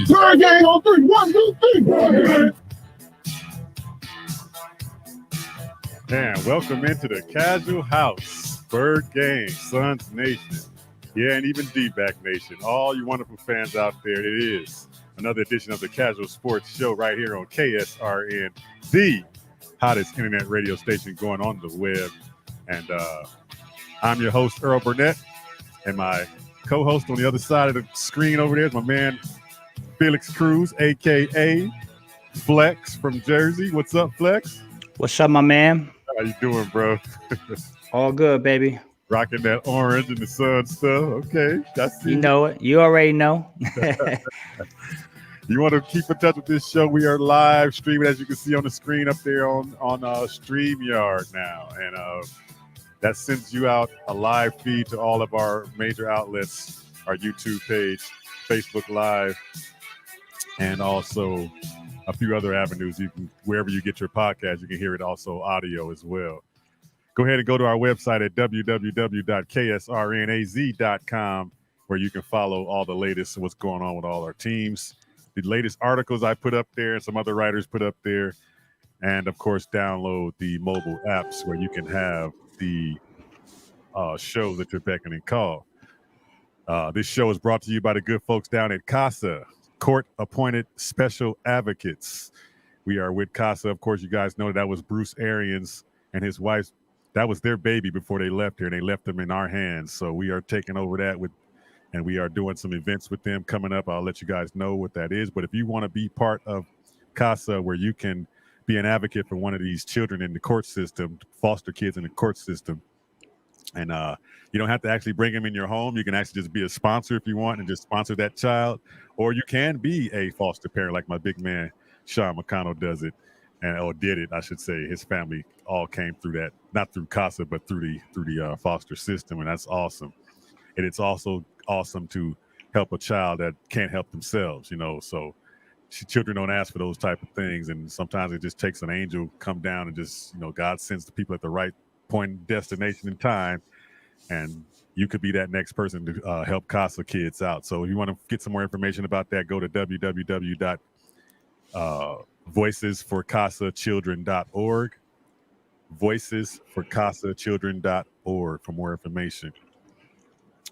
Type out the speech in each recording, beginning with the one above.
Bird gang on three. 1, 2, 3. Bird gang. And welcome into the Casual House, Bird Gang, Suns Nation, yeah, and even D-Back Nation. All you wonderful fans out there, it is another edition of the Casual Sports Show right here on KSRN, the hottest internet radio station going on the web. And I'm your host, Earl Burnett, and my co-host on the other side of the screen over there is my man, Felix Cruz, a.k.a. Flex from Jersey. What's up, Flex? What's up, my man? How you doing, bro? All good, baby. Rocking that orange and the sun stuff. Okay, that's you know it. You already know. You want to keep in touch with this show? We are live streaming, as you can see on the screen up there on StreamYard now, and that sends you out a live feed to all of our major outlets, our YouTube page, Facebook Live, and also a few other avenues. You can, wherever you get your podcast, you can hear it also audio as well. Go ahead and go to our website at www.ksrnaz.com, where you can follow all the latest what's going on with all our teams, the latest articles I put up there and some other writers put up there, and of course download the mobile apps where you can have the show that you're beckoning call. This show is brought to you by the good folks down at CASA, Court-Appointed Special Advocates. We are with CASA. Of course, you guys know that was Bruce Arians and his wife. That was their baby before they left here. They left them in our hands. So we are taking over that and we are doing some events with them coming up. I'll let you guys know what that is. But if you want to be part of CASA, where you can be an advocate for one of these children in the court system, foster kids in the court system, and you don't have to actually bring them in your home. You can actually just be a sponsor if you want and just sponsor that child. Or you can be a foster parent like my big man, Sean McConnell, does it, or did it, I should say. His family all came through that, not through CASA, but through the foster system, and that's awesome. And it's also awesome to help a child that can't help themselves, so children don't ask for those type of things, and sometimes it just takes an angel come down and just, God sends the people at the right point, destination, and time, and you could be that next person to help CASA kids out. So if you want to get some more information about that, go to www.voicesforcasachildren.org, voicesforcasachildren.org for more information.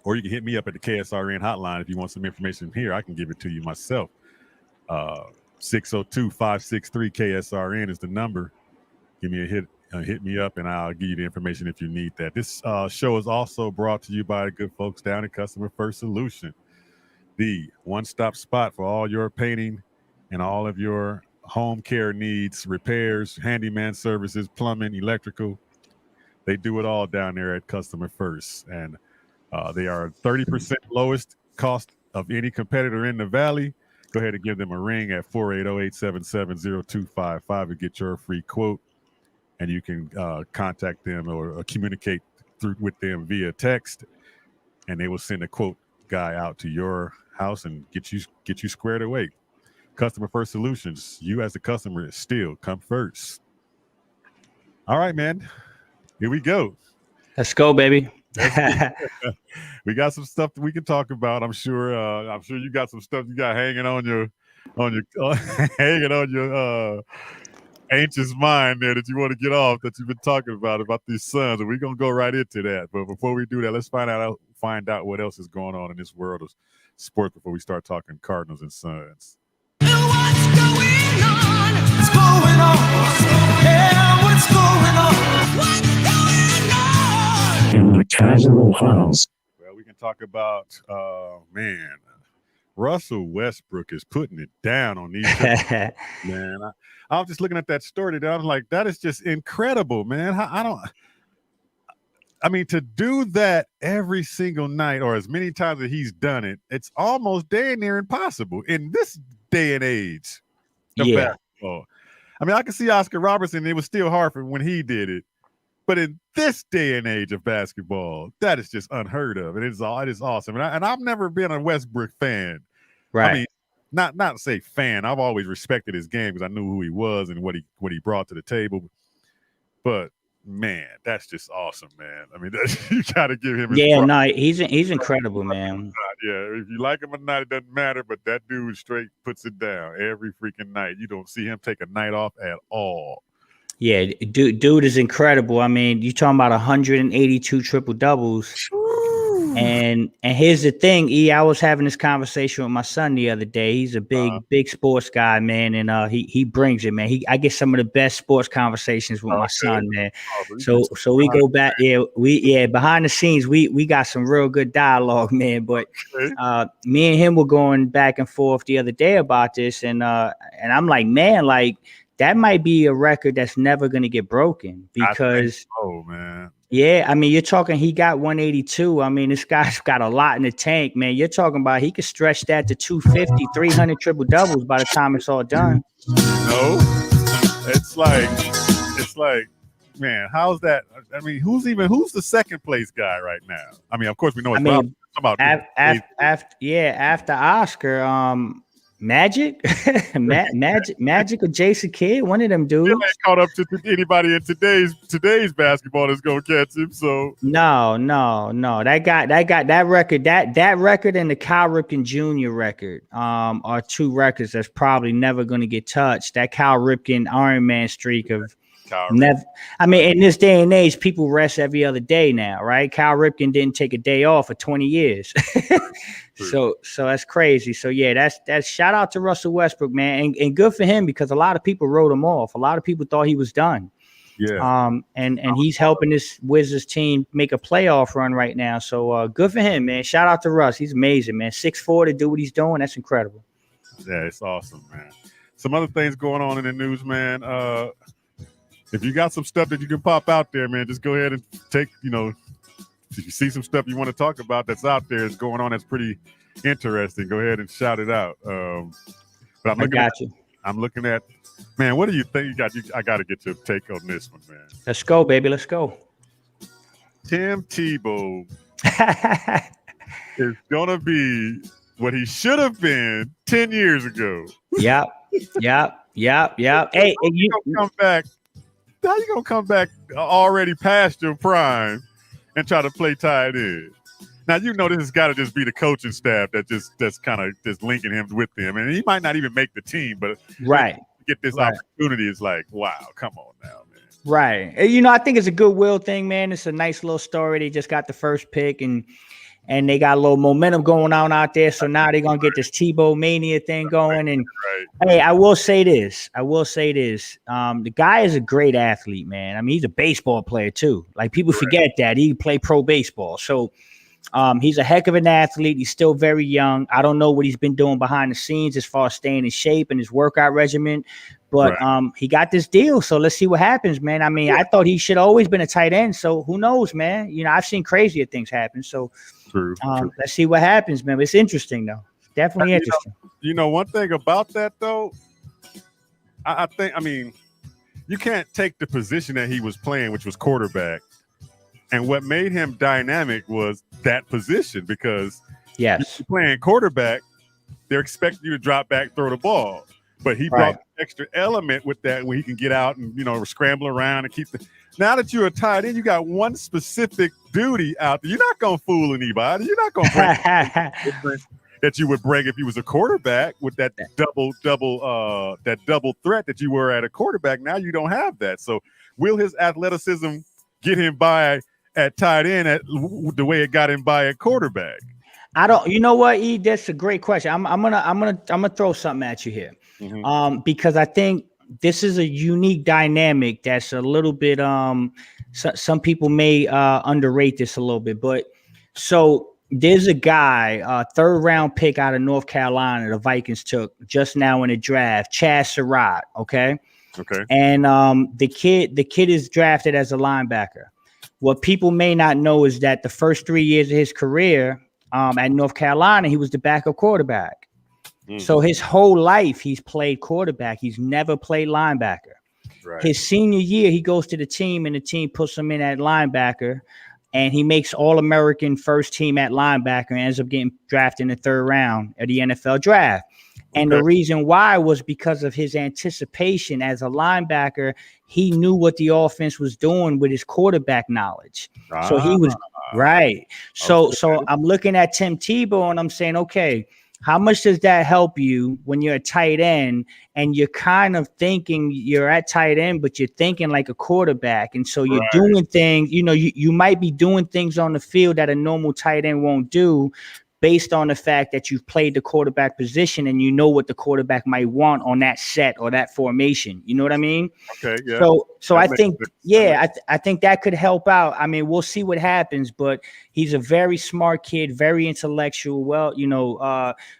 Or you can hit me up at the KSRN hotline if you want some information here. I can give it to you myself. 602-563-KSRN is the number. Give me a hit. Hit me up and I'll give you the information if you need that. This show is also brought to you by the good folks down at Customer First Solution, the one-stop spot for all your painting and all of your home care needs, repairs, handyman services, plumbing, electrical. They do it all down there at Customer First, and they are 30% lowest cost of any competitor in the Valley. Go ahead and give them a ring at 480-877-0255 and get your free quote. And you can contact them or communicate with them via text, and they will send a quote guy out to your house and get you squared away. Customer First Solutions. You as the customer still come first. All right, man. Here we go. Let's go, baby. We got some stuff that we can talk about. I'm sure you got some stuff you got hanging on your anxious mind there that you want to get off, that you've been talking about these Suns, and we're gonna go right into that. But before we do that, let's find out what else is going on in this world of sports before we start talking Cardinals and Suns. What's going on? What's going on? Yeah, what's going on? What's going on? in the Casual House. Well, we can talk about Russell Westbrook is putting it down on these man. I was just looking at that story today. I was like, that is just incredible, man. I mean, to do that every single night or as many times that he's done it, it's almost damn near impossible in this day and age of basketball. I mean, I can see Oscar Robertson. It was still hard for when he did it. But in this day and age of basketball, that is just unheard of. It is awesome. And I've never been a Westbrook fan. Right. I mean, not to say fan. I've always respected his game because I knew who he was and what he brought to the table. But man, that's just awesome, man. I mean, you got to give him his Yeah, props. no, he's incredible, man. Yeah, if you like him or not, it doesn't matter. But that dude straight puts it down every freaking night. You don't see him take a night off at all. Yeah, dude is incredible. I mean, you talking about 182 triple doubles. And here's the thing, E. I was having this conversation with my son the other day. He's a big sports guy, man, and he brings it, man. I get some of the best sports conversations with my son, man. So we go back, behind the scenes, we got some real good dialogue, man. But me and him were going back and forth the other day about this, and I'm like, man, like that might be a record that's never gonna get broken because oh man. Yeah, I mean, you're talking, he got 182. I mean, this guy's got a lot in the tank, man. You're talking about he could stretch that to 250, 300 triple doubles by the time it's all done. No, it's like, man, how's that? I mean, who's the second place guy right now? I mean, of course, we know it's after Oscar, Magic, Magic or Jason Kidd, one of them dudes. He ain't caught up to anybody in today's basketball that's gonna catch him. So no. That record and the Cal Ripken Jr. record are two records that's probably never gonna get touched. That Cal Ripken Iron Man streak of never. I mean, in this day and age, people rest every other day now, right? Cal Ripken didn't take a day off for 20 years. So that's crazy. So yeah, that's shout out to Russell Westbrook, man, and good for him because a lot of people wrote him off. A lot of people thought he was done. Yeah. And he's helping this Wizards team make a playoff run right now. So good for him, man. Shout out to Russ. He's amazing, man. 6'4" to do what he's doing. That's incredible. Yeah, it's awesome, man. Some other things going on in the news, man. If you got some stuff that you can pop out there, man, just go ahead and take, if you see some stuff you want to talk about that's out there, that's going on, that's pretty interesting, go ahead and shout it out. But I'm looking at, man, what do you think? I got to get your take on this one, man. Let's go, baby. Let's go. Tim Tebow is going to be what he should have been 10 years ago. Yep. Hey, you come back. How you gonna come back already past your prime and try to play tight end? Now this has got to just be the coaching staff that's kind of just linking him with them, and he might not even make the team, but right, get this opportunity is like, wow, come on now, man. Right. I think it's a goodwill thing, man. It's a nice little story. They just got the first pick and they got a little momentum going on out there. So now they're going to get this Tebow mania thing going. And hey, I will say this. The guy is a great athlete, man. I mean, he's a baseball player too. Like people forget that he played pro baseball. So he's a heck of an athlete. He's still very young. I don't know what he's been doing behind the scenes as far as staying in shape and his workout regimen. But he got this deal. So let's see what happens, man. I mean, I thought he should have always been a tight end. So who knows, man? I've seen crazier things happen. So True. Let's see what happens, man. It's interesting, though. Definitely interesting. One thing about that, though, I think, you can't take the position that he was playing, which was quarterback. And what made him dynamic was that position because you're playing quarterback, they're expecting you to drop back, throw the ball. But he brought an extra element with that where he can get out and, scramble around and keep the. Now that you're a tight end, you got one specific duty out there. You're not going to fool anybody. You're not going to bring that you would bring if you was a quarterback with that double threat that you were at a quarterback. Now you don't have that. So will his athleticism get him by at tight end at the way it got him by at quarterback? I don't. You know what, E? That's a great question. I'm gonna throw something at you here, because I think this is a unique dynamic that's a little bit. Some people may underrate this a little bit, but so there's a guy, third round pick out of North Carolina, the Vikings took just now in the draft, Chaz Surratt. Okay. And the kid is drafted as a linebacker. What people may not know is that the first 3 years of his career at North Carolina, he was the backup quarterback. So his whole life, he's played quarterback. He's never played linebacker. Right. His senior year, he goes to the team, and the team puts him in at linebacker, and he makes All-American first team at linebacker and ends up getting drafted in the third round of the NFL draft. And the reason why was because of his anticipation as a linebacker. He knew what the offense was doing with his quarterback knowledge. So he was right. So I'm looking at Tim Tebow and I'm saying, okay, how much does that help you when you're a tight end and you're kind of thinking you're at tight end, but you're thinking like a quarterback. And so you're doing things, you might be doing things on the field that a normal tight end won't do, based on the fact that you've played the quarterback position and you know what the quarterback might want on that set or that formation. You know what I mean? Okay. Yeah. So I think, I think that could help out. I mean, we'll see what happens, but he's a very smart kid, very intellectual. Well,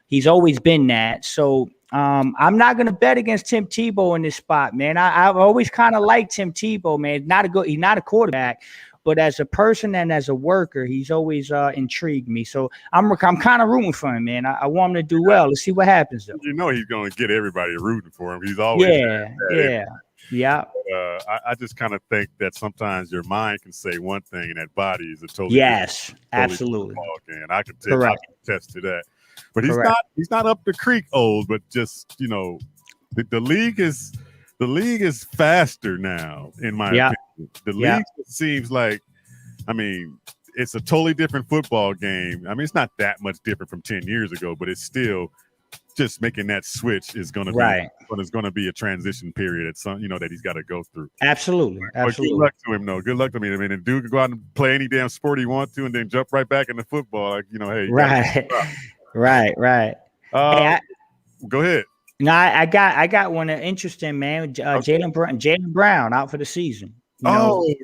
he's always been that. So I'm not going to bet against Tim Tebow in this spot, man. I've always kind of liked Tim Tebow, man. He's not a quarterback. But as a person and as a worker, he's always intrigued me. So I'm kind of rooting for him, man. I want him to do well. Let's see what happens, though. He's going to get everybody rooting for him. He's always yeah. I just kind of think that sometimes your mind can say one thing and that body is a totally absolutely. And I can attest to that. But he's not up the creek old, but just the league is faster now, in my opinion. The league seems like, it's a totally different football game. I mean, it's not that much different from 10 years ago, but it's still just making that switch is going to be it's going to be a transition period at some, that he's got to go through. Absolutely. But good luck to him, though. Good luck to him. I mean, and dude can go out and play any damn sport he wants to, and then jump right back into football. Like, hey, right. Go ahead. No, I got one interesting, man. Jaylen Brown out for the season.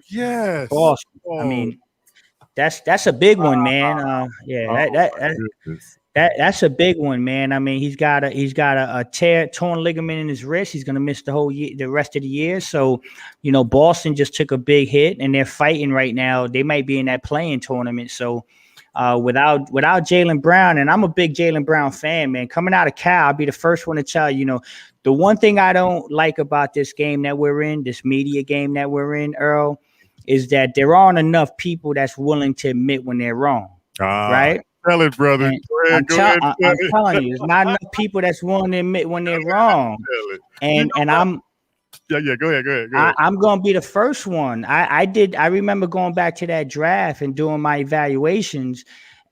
Yes. Boston. I mean, that's a big one, man. That's a big one, man. I mean, he's got a torn ligament in his wrist. He's gonna miss the rest of the year. So, Boston just took a big hit, and they're fighting right now. They might be in that playing tournament. So, without Jaylen Brown, and I'm a big Jaylen Brown fan, man. Coming out of Cal, I'll be the first one to tell you, the one thing I don't like about this game that we're in, this media game that we're in, Earl, is that there aren't enough people that's willing to admit when they're wrong. Right? Tell it, brother. I'm telling you, there's not enough people that's willing to admit when they're wrong. And I'm go ahead. I'm gonna be the first one. I remember going back to that draft and doing my evaluations,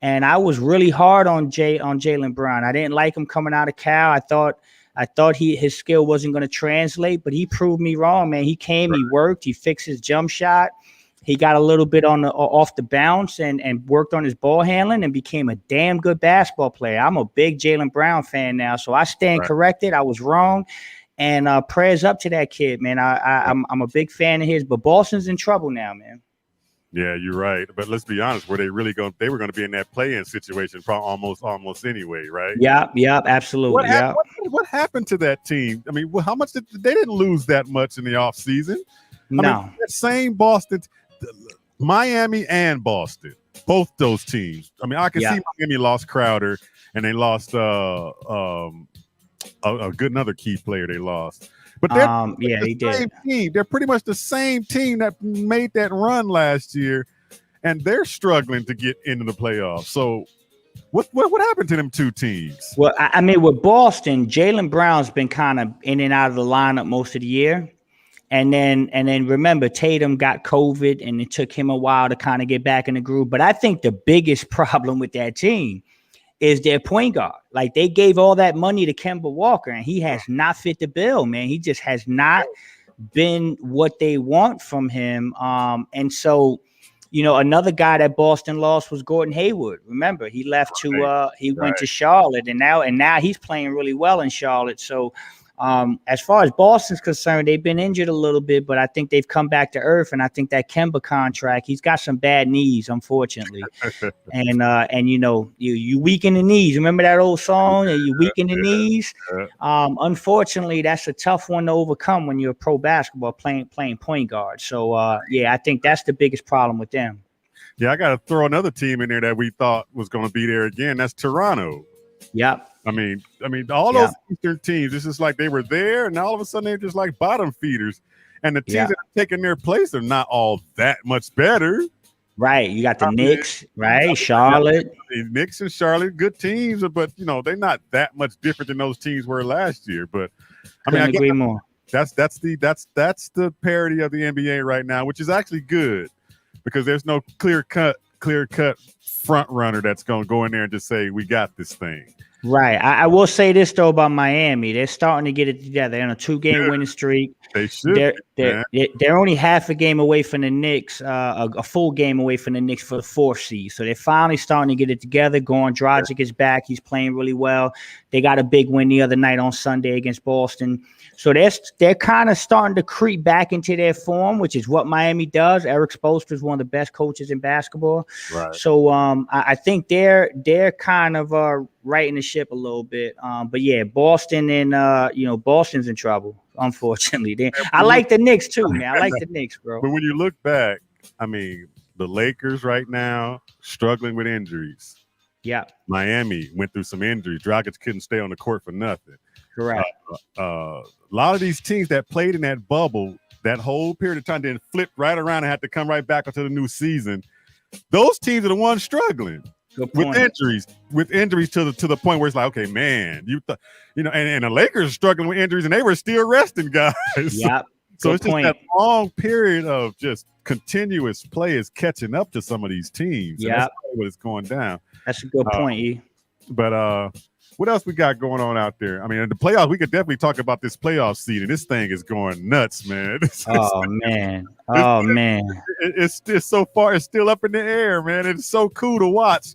and I was really hard on Jaylen Brown. I didn't like him coming out of Cal. I thought his skill wasn't going to translate, but he proved me wrong, man. He came, he worked, he fixed his jump shot. He got a little bit off the bounce and worked on his ball handling and became a damn good basketball player. I'm a big Jaylen Brown fan now, so I stand corrected. I was wrong, and prayers up to that kid, man. I'm a big fan of his, but Boston's in trouble now, man. Yeah, you're right. But let's be honest, were they really going? They were going to be in that play-in situation, almost anyway, right? Yeah, absolutely. What happened to that team? I mean, how much they didn't lose that much in the offseason? No, I mean, that same Boston, Miami and Boston, both those teams. I mean, I can see Miami lost Crowder and they lost a good another key player they lost. But they're the same team. They're pretty much the same team that made that run last year, and they're struggling to get into the playoffs. So what happened to them two teams? Well, I mean, with Boston, Jaylen Brown's been kind of in and out of the lineup most of the year. And then remember, Tatum got COVID, and it took him a while to kind of get back in the groove. But I think the biggest problem with that team is their point guard. Like, they gave all that money to Kemba Walker, and he has not fit the bill, man. He just has not been what they want from him. And so, another guy that Boston lost was Gordon Hayward. Remember, he left went to Charlotte, and now he's playing really well in Charlotte. So, as far as Boston's concerned, they've been injured a little bit, but I think they've come back to earth. And I think that Kemba contract, he's got some bad knees, unfortunately. and you weaken the knees. Remember that old song? You weaken the knees. Unfortunately, that's a tough one to overcome when you're a pro basketball playing point guard. So I think that's the biggest problem with them. Yeah, I got to throw another team in there that we thought was going to be there again. That's Toronto. Yep. I mean, all those Eastern teams, it's just like they were there, and all of a sudden they're just like bottom feeders. And the teams that are taking their place are not all that much better. Right. You got the I mean, Knicks, right? Charlotte. The Knicks and Charlotte, good teams, but they're not that much different than those teams were last year. But I mean, I Couldn't agree more. that's the parity of the NBA right now, which is actually good because there's no clear cut front runner that's going to go in there and just say we got this thing. Right. I will say this though about Miami. They're starting to get it together. They're on a 2-game winning streak. They should. They're only half a game away from the Knicks, a full game away from the Knicks for the 4th seed. So they're finally starting to get it together. Goran Dragic is back. He's playing really well. They got a big win the other night on Sunday against Boston. So they're kind of starting to creep back into their form, which is what Miami does. Eric Spoelstra is one of the best coaches in basketball. Right. So I think they're kind of righting the ship a little bit. But yeah, Boston and Boston's in trouble, unfortunately. I like the Knicks too, man. I like the Knicks, bro. But when you look back, I mean, the Lakers right now struggling with injuries. Yeah. Miami went through some injuries. Dragic couldn't stay on the court for nothing. Correct. A lot of these teams that played in that bubble, that whole period of time, then flipped right around and had to come right back into the new season. Those teams are the ones struggling with injuries to the point where it's like, okay, man, and the Lakers are struggling with injuries and they were still resting guys. Yep. So it's just that long period of just continuous play is catching up to some of these teams. Yeah, that's what it's going down. That's a good point, E. But what else we got going on out there? I mean, in the playoffs, we could definitely talk about this playoff seed, and this thing is going nuts, man. Man. It's so far, it's still up in the air, man. It's so cool to watch.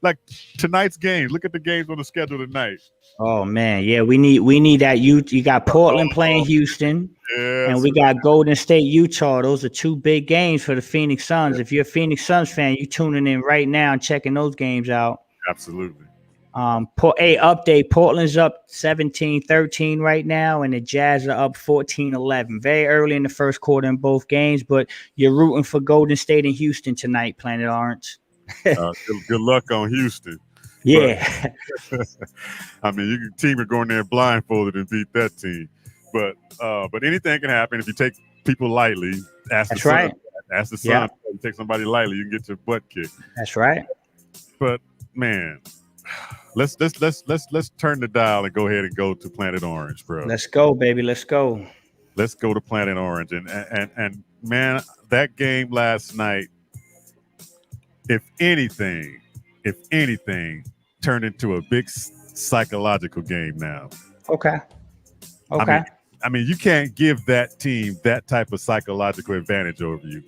Like tonight's games. Look at the games on the schedule tonight. Oh man, yeah, we need that. You got Portland playing Houston, and we got Golden State, Utah. Those are 2 big games for the Phoenix Suns. If you're a Phoenix Suns fan, you tuning in right now and checking those games out. Absolutely. Update. Portland's up 17-13 right now, and the Jazz are up 14-11. Very early in the first quarter in both games, but you're rooting for Golden State and Houston tonight, Planet Orange. Good luck on Houston. Yeah. I mean, your team are going there blindfolded and beat that team. But anything can happen if you take people lightly. Ask the Suns. Yeah. You take somebody lightly, you can get your butt kicked. That's right. But man, let's turn the dial and go ahead and go to Planet Orange, bro. Let's go, baby. Let's go. Let's go to Planet Orange. And man, that game last night, if anything, turned into a big psychological game now. Okay. I mean, you can't give that team that type of psychological advantage over you,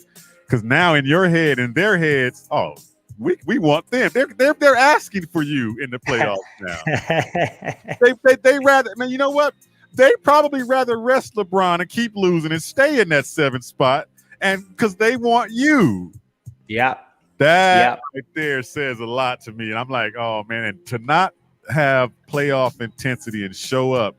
because now in your head, in their heads, oh, we want them. They're asking for you in the playoffs now. they rather, man. You know what? They probably rather rest LeBron and keep losing and stay in that 7th spot, and because they want you. Yeah. That right there says a lot to me. And I'm like, oh, man, and to not have playoff intensity and show up.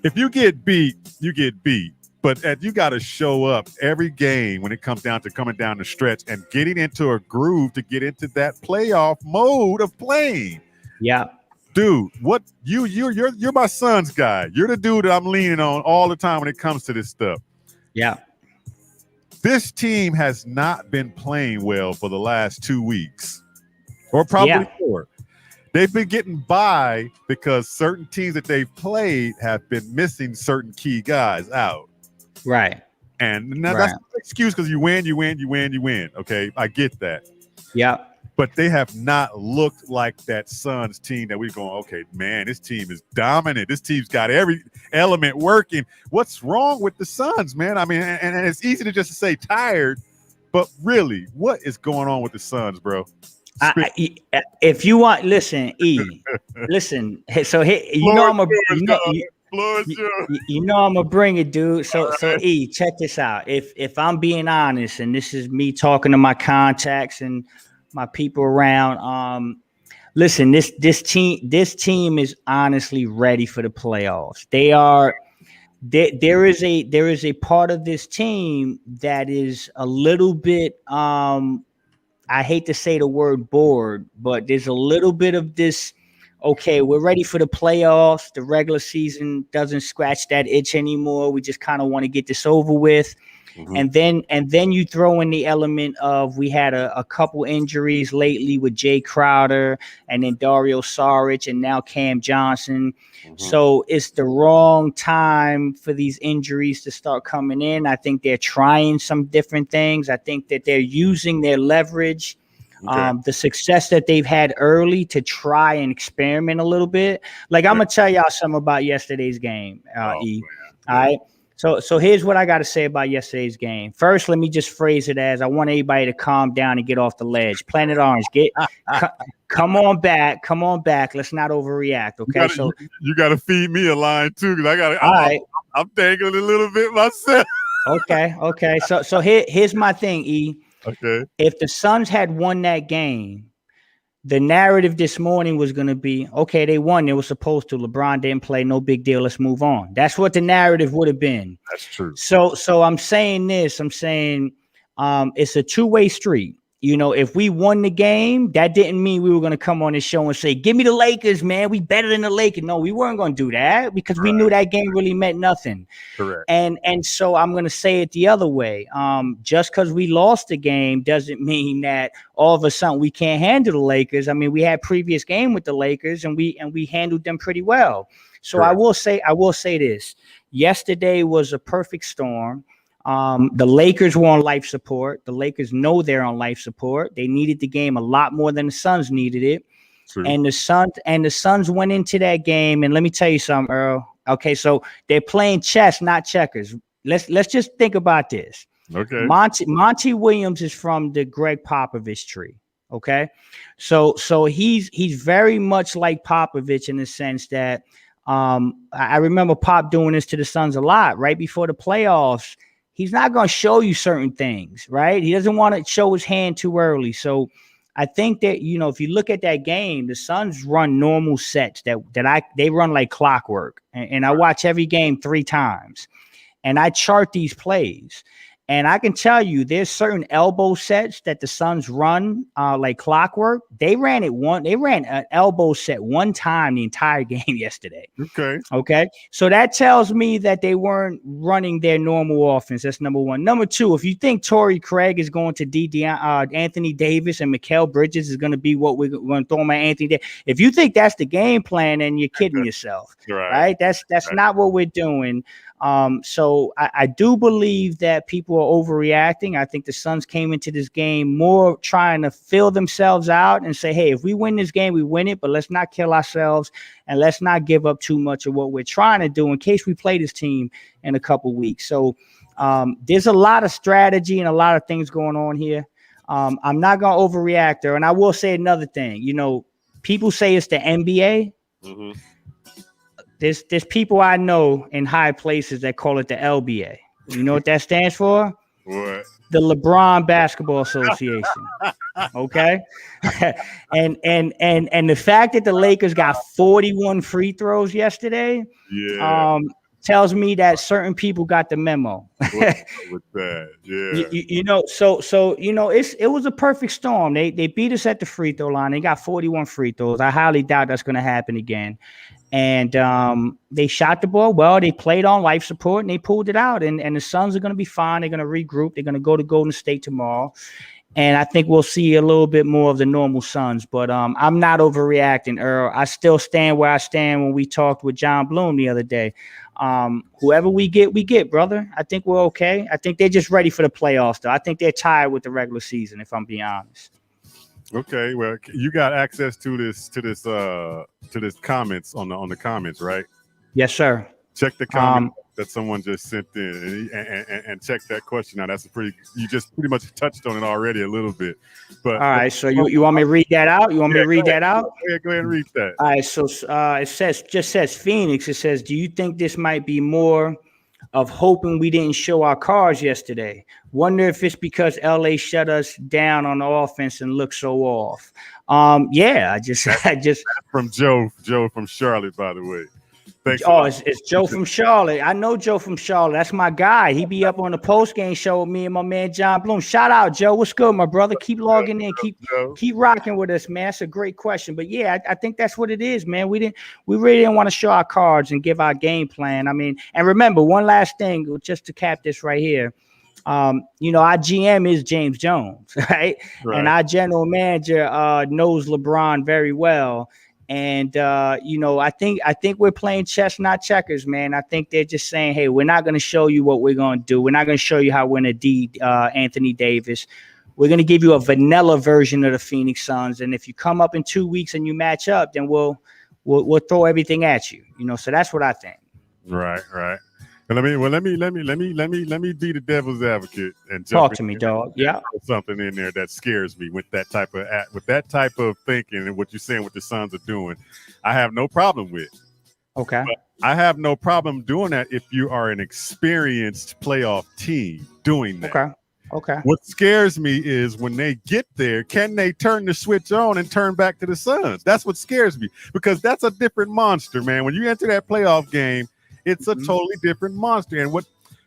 If you get beat, you get beat. But you got to show up every game when it comes down to coming down the stretch and getting into a groove to get into that playoff mode of playing. Yeah. Dude, what you're my son's guy. You're the dude that I'm leaning on all the time when it comes to this stuff. Yeah. This team has not been playing well for the last 2 weeks, or probably more. They've been getting by because certain teams that they've played have been missing certain key guys out. Right. And now that's no excuse, because you win. Okay, I get that. Yeah. But they have not looked like that Suns team that we're going, okay, man, this team is dominant. This team's got every element working. What's wrong with the Suns, man? I mean, and it's easy to just say tired, but really, what is going on with the Suns, bro? If you want, listen, E, listen. So you know I'm gonna bring it, dude. So E, check this out. If I'm being honest, and this is me talking to my contacts and my people around, listen, this team is honestly ready for the playoffs. They are. There is a part of this team that is a little bit. I hate to say the word bored, but there's a little bit of this okay, we're ready for the playoffs. The regular season doesn't scratch that itch anymore. We just kind of want to get this over with. Mhm. And then you throw in the element of we had a couple injuries lately with Jay Crowder and then Dario Saric and now Cam Johnson. Mhm. So it's the wrong time for these injuries to start coming in. I think they're trying some different things. I think that they're using their leverage, Okay. the success that they've had early to try and experiment a little bit. Like I'm gonna tell y'all something about yesterday's game, Oh, E. man. All right. So here's what I got to say about yesterday's game. First, let me just phrase it as I want everybody to calm down and get off the ledge. Planet Orange, come on back. Come on back. Let's not overreact. Okay. You gotta feed me a line too, because all right. I'm dangling a little bit myself. Okay. So here's my thing, E. Okay. If the Suns had won that game, the narrative this morning was going to be, okay, they won. They were supposed to. LeBron didn't play. No big deal. Let's move on. That's what the narrative would have been. That's true. So I'm saying this. I'm saying it's a two-way street. You know, if we won the game, that didn't mean we were going to come on this show and say, give me the Lakers, man. We better than the Lakers. No, we weren't going to do that because we knew that game really meant nothing. Correct. And so I'm going to say it the other way. Just because we lost the game doesn't mean that all of a sudden we can't handle the Lakers. I mean, we had previous game with the Lakers and we handled them pretty well. So Correct. I will say this. Yesterday was a perfect storm. The Lakers were on life support. The Lakers know they're on life support. They needed the game a lot more than the Suns needed it. True. And the Suns went into that game. And let me tell you something, Earl. Okay, so they're playing chess, not checkers. Let's just think about this. Okay. Monty Williams is from the Greg Popovich tree. Okay, so he's very much like Popovich in the sense that I remember Pop doing this to the Suns a lot right before the playoffs. He's not going to show you certain things, right? He doesn't want to show his hand too early. So I think that, you know, if you look at that game, the Suns run normal sets they run like clockwork. And I watch every game 3 times. And I chart these plays. And I can tell you there's certain elbow sets that the Suns run like clockwork. They ran an elbow set one time the entire game yesterday. Okay. So that tells me that they weren't running their normal offense. That's number one. Number two, if you think Torrey Craig is going to Anthony Davis and Mikal Bridges is going to be what we're going to throw him at Anthony Davis, if you think that's the game plan, then you're kidding yourself. Right? That's not what we're doing. So I do believe that people are overreacting. I think the Suns came into this game more trying to fill themselves out and say, hey, if we win this game, we win it, but let's not kill ourselves and let's not give up too much of what we're trying to do in case we play this team in a couple weeks. So there's a lot of strategy and a lot of things going on here. I'm not going to overreact there. And I will say another thing, you know, people say it's the NBA. Mm-hmm. There's people I know in high places that call it the LBA. You know what that stands for? What? The LeBron Basketball Association. Okay. and the fact that the Lakers got 41 free throws yesterday, tells me that certain people got the memo. With that, yeah. You know, so you know, it was a perfect storm. They beat us at the free throw line. They got 41 free throws. I highly doubt that's going to happen again. And they shot the ball well. They played on life support and they pulled it out. And the Suns are going to be fine. They're going to regroup. They're going to go to Golden State tomorrow. And I think we'll see a little bit more of the normal Suns. But I'm not overreacting, Earl. I still stand where I stand when we talked with John Bloom the other day. Whoever we get, brother. I think we're okay. I think they're just ready for the playoffs, though. I think they're tired with the regular season, if I'm being honest. Okay, well, you got access to this comments on the comments, right? Yes, sir. Check the comment that someone just sent in and check that question out. You just pretty much touched on it already a little bit. But all right, so you want me to read that out? You want me to read that out? Go ahead and read that. All right, so it says Phoenix. It says, do you think this might be more of hoping we didn't show our cards yesterday? Wonder if it's because LA shut us down on the offense and looked so off. I just from Joe from Charlotte, by the way. Thanks. Oh, it's Joe from Charlotte. I know Joe from Charlotte. That's my guy. He be up on the post game show with me and my man John Bloom. Shout out, Joe. What's good, my brother? Keep logging in. Keep rocking with us, man. That's a great question. But yeah, I think that's what it is, man. We really didn't want to show our cards and give our game plan. I mean, and remember one last thing, just to cap this right here. Our GM is James Jones, right? And our general manager knows LeBron very well. And I think we're playing chess, not checkers, man. I think they're just saying, hey, we're not going to show you what we're going to do. We're not going to show you how we're going to D Anthony Davis. We're going to give you a vanilla version of the Phoenix Suns. And if you come up in 2 weeks and you match up, then we'll throw everything at you. So that's what I think. Right. Let me be the devil's advocate and talk to me, dog. Yeah, something in there that scares me with that type of thinking and what you're saying, what the Suns are doing. I have no problem with. Okay, but I have no problem doing that if you are an experienced playoff team doing that. Okay. What scares me is when they get there, can they turn the switch on and turn back to the Suns? That's what scares me, because that's a different monster, man. When you enter that playoff game, it's a totally different monster. And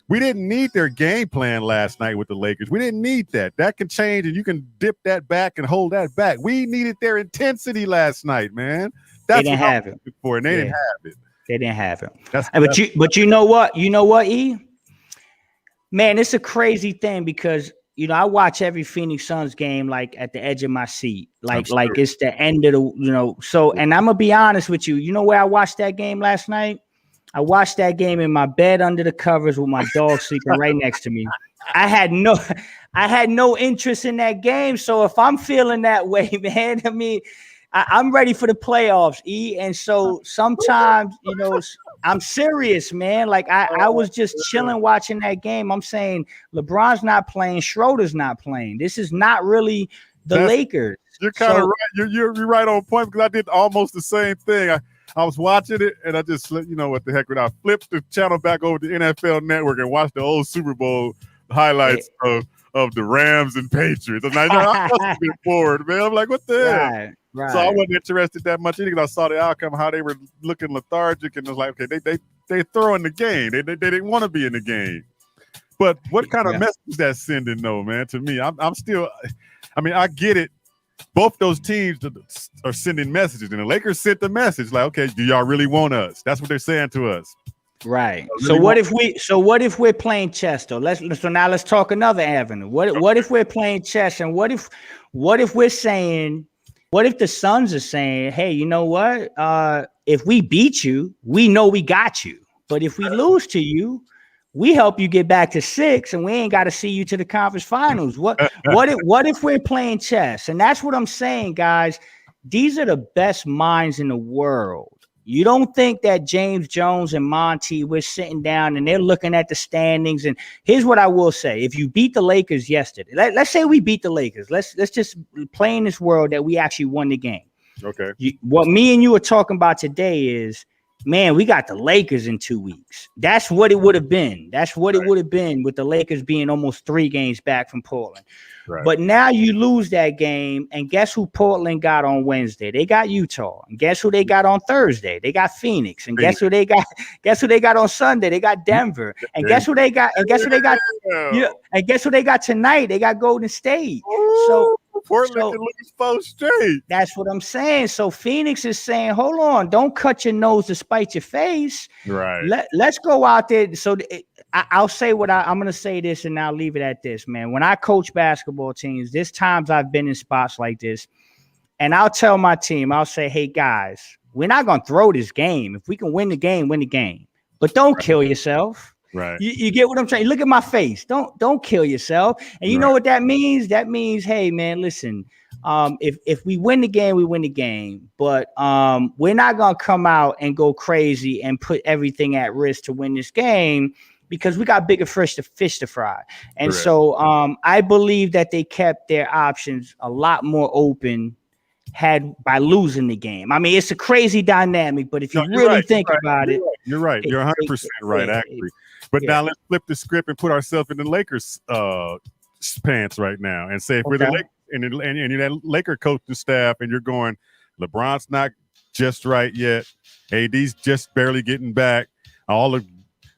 we didn't need their game plan last night with the Lakers. We didn't need that. That can change, and you can dip that back and hold that back. We needed their intensity last night, man. That's they didn't have it. For, and they didn't have it. They didn't have it. But you know what? You know what, E? Man, it's a crazy thing because I watch every Phoenix Suns game like at the edge of my seat, like it's the end of the So, and I'm gonna be honest with you. You know where I watched that game last night? I watched that game in my bed under the covers with my dog sleeping right next to me. I had no interest in that game. So if I'm feeling that way, man, I mean, I'm ready for the playoffs, E. And so sometimes, I'm serious, man. Like I was just chilling watching that game. I'm saying LeBron's not playing, Schroeder's not playing. This is not really the Lakers. You're kind of right. You're right on point, because I did almost the same thing. I was watching it, and I just, what the heck, I flipped the channel back over to NFL Network and watched the old Super Bowl highlights of the Rams and Patriots. And I must have been bored, man. I'm like, what the hell? Right. So I wasn't interested that much either, because I saw the outcome, how they were looking lethargic, and I was like, okay, they throwing the game. They didn't want to be in the game. But what kind of message is that sending, though, man? To me, I'm still. I mean, I get it. Both those teams are sending messages, and the Lakers sent the message like, okay, do y'all really want us? That's what they're saying to us. Right. So what if we're playing chess though? Now let's talk another avenue. What if we're playing chess, and what if we're saying, what if the Suns are saying, hey, you know what? If we beat you, we know we got you. But if we lose to you, we help you get back to 6, and we ain't got to see you to the conference finals. What if we're playing chess? And that's what I'm saying, guys. These are the best minds in the world. You don't think that James Jones and Monty, we're sitting down and they're looking at the standings. And here's what I will say. If you beat the Lakers yesterday, let's say we beat the Lakers. Let's just play in this world that we actually won the game. Okay. What me and you are talking about today is, man, we got the Lakers in 2 weeks. That's what it would have been. That's what it would have been with the Lakers being almost 3 games back from Portland. Right. But now you lose that game, and guess who Portland got on Wednesday? They got Utah. And guess who they got on Thursday? They got Phoenix. And guess who they got? Guess who they got on Sunday? They got Denver. And guess who they got? And guess who they got? And guess who they got tonight? They got Golden State. So Portland can lose 4 straight. That's what I'm saying. So Phoenix is saying, hold on, don't cut your nose to spite your face. Right. Let's go out there. So I'll say what I'm going to say this, and I'll leave it at this, man. When I coach basketball teams, there's times I've been in spots like this, and I'll tell my team, I'll say, hey, guys, we're not going to throw this game. If we can win the game, win the game. But don't kill yourself. Right. You get what I'm saying? Look at my face. Don't kill yourself. And you know what that means? That means, hey, man, listen, if we win the game, we win the game. But we're not going to come out and go crazy and put everything at risk to win this game, because we got bigger fish to fry. And so I believe that they kept their options a lot more open by losing the game. I mean, it's a crazy dynamic, but if you really think about it. You're right. You're 100% right, actually. But now let's flip the script and put ourselves in the Lakers pants right now and say, if we're the Lakers and you're that Laker coaching staff, and you're going, LeBron's not just right yet. AD's just barely getting back. All the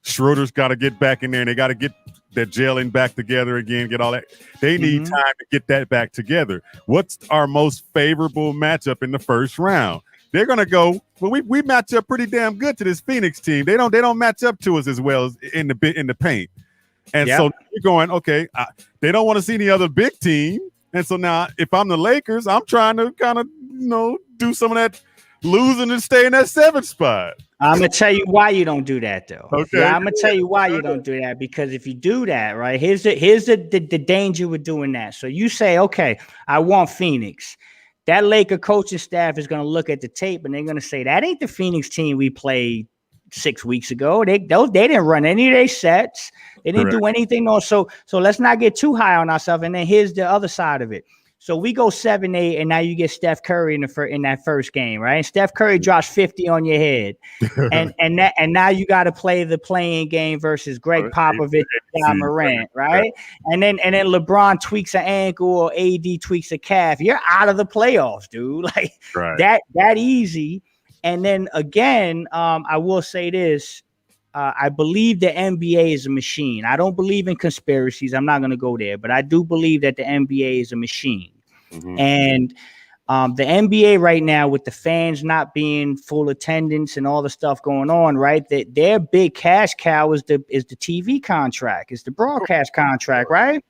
Schroeder's got to get back in there, and they got to get that gelling back together again, get all that. They need time to get that back together. What's our most favorable matchup in the first round? They're gonna go. Well, we match up pretty damn good to this Phoenix team. They don't match up to us as well as in the paint. And so you're going, okay, they don't want to see any other big team. And so now, if I'm the Lakers, I'm trying to kind of do some of that losing and stay in that 7th spot. I'm gonna tell you why you don't do that, though. Okay. Yeah, I'm gonna tell you why you don't do that, because if you do that, right, here's the danger with doing that. So you say, okay, I want Phoenix. That Laker coaching staff is gonna look at the tape and they're gonna say, that ain't the Phoenix team we played 6 weeks ago. They didn't run any of their sets. They didn't do anything. No, so let's not get too high on ourselves. And then here's the other side of it. So we go 7-8, and now you get Steph Curry in that first game, right? And Steph Curry drops 50 on your head, and now you got to play the playing game versus Greg Popovich and John Morant, right? And then LeBron tweaks an ankle or AD tweaks a calf. You're out of the playoffs, dude. Like that easy. And then again, I will say this. I believe the NBA is a machine. I don't believe in conspiracies. I'm not going to go there, but I do believe that the NBA is a machine. And the NBA right now, with the fans not being full attendance and all the stuff going on, right? That their big cash cow is the TV contract, is the broadcast contract, right?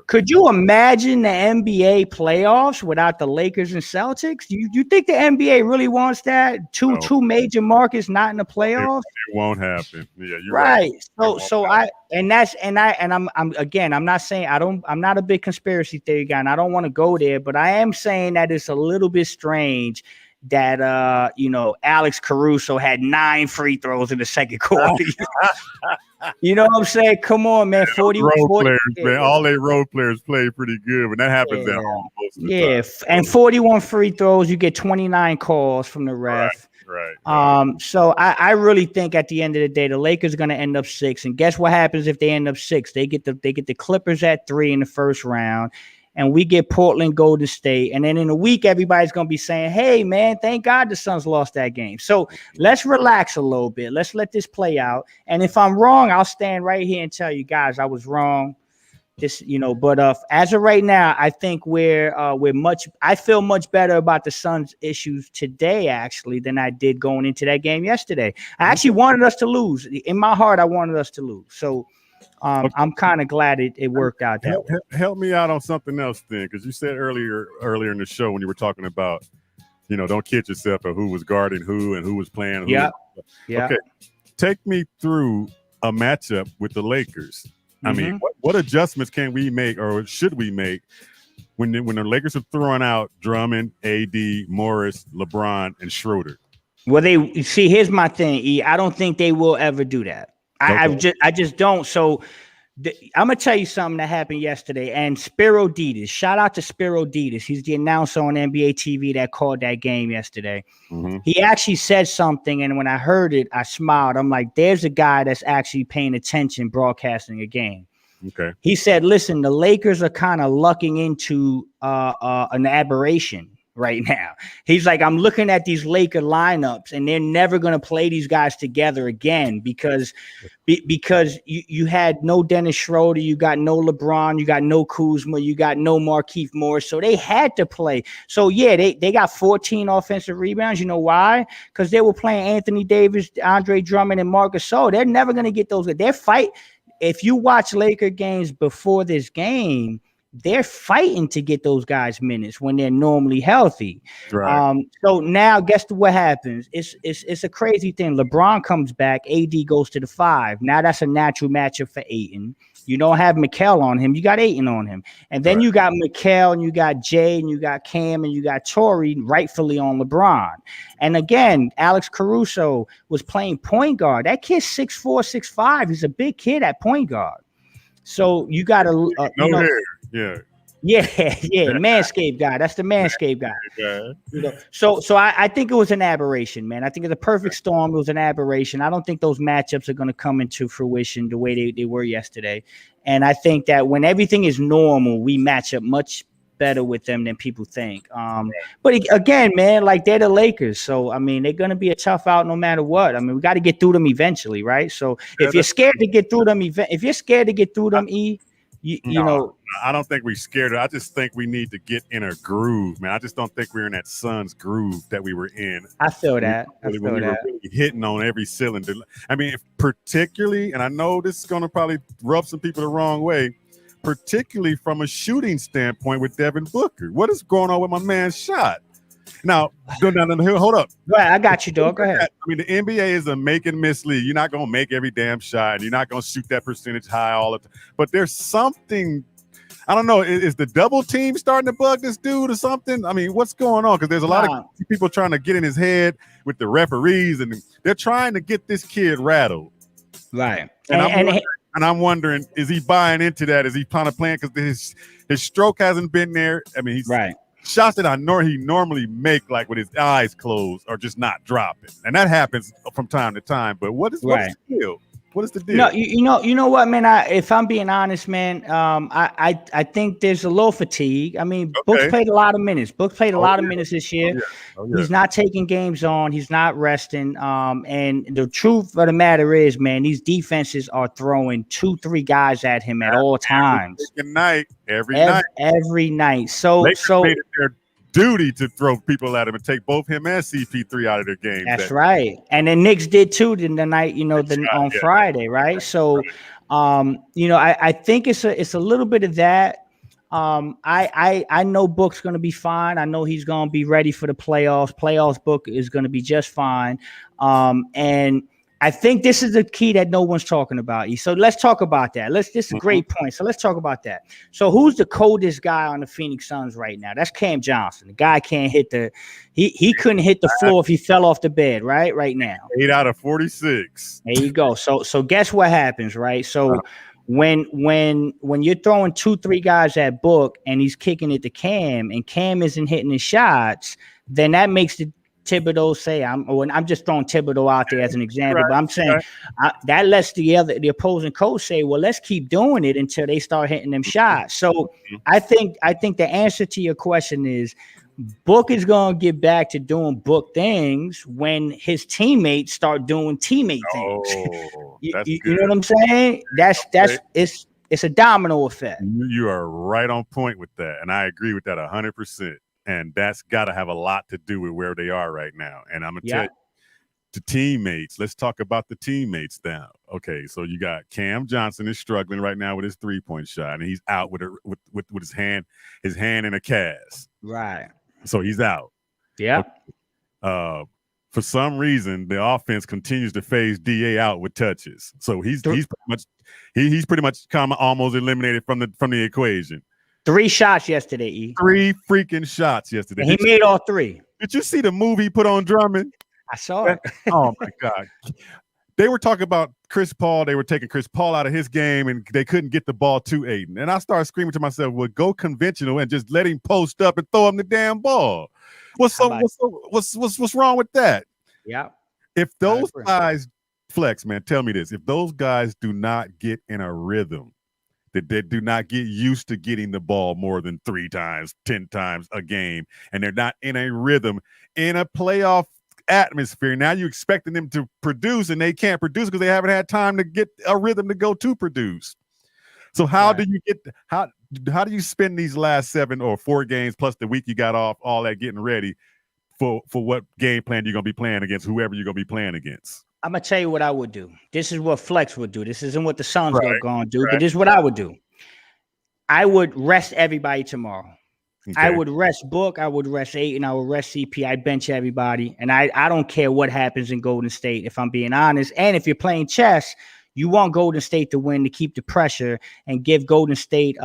Could you imagine the NBA playoffs without the Lakers and Celtics? You think the NBA really wants that? Two major markets not in the playoffs? It won't happen. Yeah, you're right. I'm not saying I'm not a big conspiracy theory guy, and I don't want to go there, but I am saying that it's a little bit strange that Alex Caruso had 9 free throws in the second quarter. You know what I'm saying? Come on, man. 40 players, man. All they role players play pretty good, but that happens at home most of the time. And 41 free throws, you get 29 calls from the ref. Right. So I really think at the end of the day, the Lakers are going to end up 6. And guess what happens if they end up 6? They get the Clippers at 3 in the first round. And we get Portland, Golden State. And then in a week, everybody's going to be saying, hey, man, thank God the Suns lost that game. So let's relax a little bit. Let's let this play out. And if I'm wrong, I'll stand right here and tell you guys I was wrong. But as of right now, I think I feel much better about the Suns' issues today, actually, than I did going into that game yesterday. I actually wanted us to lose. In my heart, I wanted us to lose. So I'm kind of glad it worked out that way. Help me out on something else then, because you said earlier in the show when you were talking about, don't kid yourself of who was guarding who and who was playing who. Yeah. Okay. Take me through a matchup with the Lakers. I mean, what adjustments can we make or should we make when the Lakers are throwing out Drummond, AD, Morris, LeBron, and Schroeder? Well, here's my thing, E. I don't think they will ever do that. I just don't. So I'm gonna tell you something that happened yesterday. And Spiro Ditas, shout out to Spiro Ditas. He's the announcer on NBA TV that called that game yesterday. He actually said something, and when I heard it, I smiled. I'm like, there's a guy that's actually paying attention broadcasting a game. Okay. He said, listen, the Lakers are kind of lucking into an aberration right now. He's like, I'm looking at these Laker lineups, and they're never going to play these guys together again because you had no Dennis Schroeder, you got no LeBron, you got no Kuzma, you got no Markieff Morris, so they had to play. So yeah, they got 14 offensive rebounds. You know why? Because they were playing Anthony Davis, Andre Drummond, and Marc Gasol. They're never going to get those. They're fight. If you watch Laker games before this game, they're fighting to get those guys minutes when they're normally healthy. Right. So now guess what happens? It's a crazy thing. LeBron comes back, AD goes to the 5. Now that's a natural matchup for Ayton. You don't have Mikal on him, you got Ayton on him. And then you got Mikal, and you got Jay, and you got Cam, and you got Torrey rightfully on LeBron. And again, Alex Caruso was playing point guard. That kid's 6'4", 6'5". He's a big kid at point guard. So you got to hair. Yeah, Manscaped guy. That's the Manscaped guy. So I think it was an aberration, man. I think it's a perfect storm. It was an aberration. I don't think those matchups are going to come into fruition the way they were yesterday. And I think that when everything is normal, we match up much better with them than people think. But again, man, like they're the Lakers, so I mean they're gonna be a tough out no matter what. I mean we got to get through them eventually, right? So if you're scared to get through them, if you're scared to get through them, you know. I don't think we're scared. I just think we need to get in a groove, man. I just don't think we're in that Suns groove that we were in. I feel that. We were really hitting on every cylinder. I mean, particularly, and I know this is going to probably rub some people the wrong way, particularly from a shooting standpoint with Devin Booker. What is going on with my man's shot? Now, hold up. Right, I got you, dog. Go ahead. I mean, the NBA is a make and miss league. You're not going to make every damn shot, and you're not going to shoot that percentage high all the time. But there's something, I don't know, is the double team starting to bug this dude or something? I mean, what's going on? Because there's a lot of people trying to get in his head with the referees, and they're trying to get this kid rattled. Right. And I'm wondering, is he buying into that? Is he kind of playing? Because his stroke hasn't been there. I mean, he's right. Shots that he normally make, like with his eyes closed, are just not dropping, and that happens from time to time. But what is the deal? What is the deal? No, you know what, man. If I'm being honest, man, I think there's a little fatigue. I mean, Book's played a lot of minutes. Book played a lot of minutes this year. He's not taking games on. He's not resting. And the truth of the matter is, man, these defenses are throwing 2-3 guys at him at all times. Every night. So made it their duty to throw people at him and take both him and CP3 out of their game. That's right. And the Knicks did too the night, on Friday, right? So I think it's a little bit of that. I know Book's gonna be fine. I know he's gonna be ready for the playoffs. Book is gonna be just fine. And I think this is the key that no one's talking about. So let's talk about that. This is a great point. So let's talk about that. So who's the coldest guy on the Phoenix Suns right now? That's Cam Johnson. The guy can't hit he couldn't hit the floor if he fell off the bed, right now. 8 out of 46. There you go. So guess what happens, right? So when you're throwing 2-3 guys at Book and he's kicking it to Cam and Cam isn't hitting his shots, then that makes the Thibodeau say, I'm just throwing Thibodeau out there as an example, but I'm saying that lets the opposing coach say, well, let's keep doing it until they start hitting them shots. So I think the answer to your question is Book is going to get back to doing Book things when his teammates start doing teammate things. You know what I'm saying? It's a domino effect. You are right on point with that, and I agree with that 100%. And that's got to have a lot to do with where they are right now. And I'm going to tell you, the teammates, let's talk about the teammates now. Okay, so you got Cam Johnson is struggling right now with his 3-point shot, and he's out with his hand in a cast. Right. So he's out. Yeah. Okay. For some reason, the offense continues to phase DA out with touches. So he's pretty much almost eliminated from the equation. 3 shots yesterday, E. 3 freaking shots yesterday. And he made all 3. Did you see the move he put on Drummond? I saw it. Oh, my God. They were talking about Chris Paul. They were taking Chris Paul out of his game, and they couldn't get the ball to Aiden. And I started screaming to myself, well, go conventional and just let him post up and throw him the damn ball. What's wrong with that? Yeah. If those guys, Flex, man, tell me this. If those guys do not get in a rhythm, that they do not get used to getting the ball more than 3 times, 10 times a game, and they're not in a rhythm in a playoff atmosphere. Now you're expecting them to produce, and they can't produce because they haven't had time to get a rhythm to go to produce. So how do you spend these last 7 or 4 games plus the week you got off, all that getting ready for what game plan you're going to be playing against whoever you're going to be playing against? I'm going to tell you what I would do. This is what Flex would do. This isn't what the Suns are going to do, but this is what I would do. I would rest everybody tomorrow. Okay. I would rest Book. I would rest Ayton. I would rest CP. I bench everybody. And I don't care what happens in Golden State, if I'm being honest. And if you're playing chess, you want Golden State to win to keep the pressure and give Golden State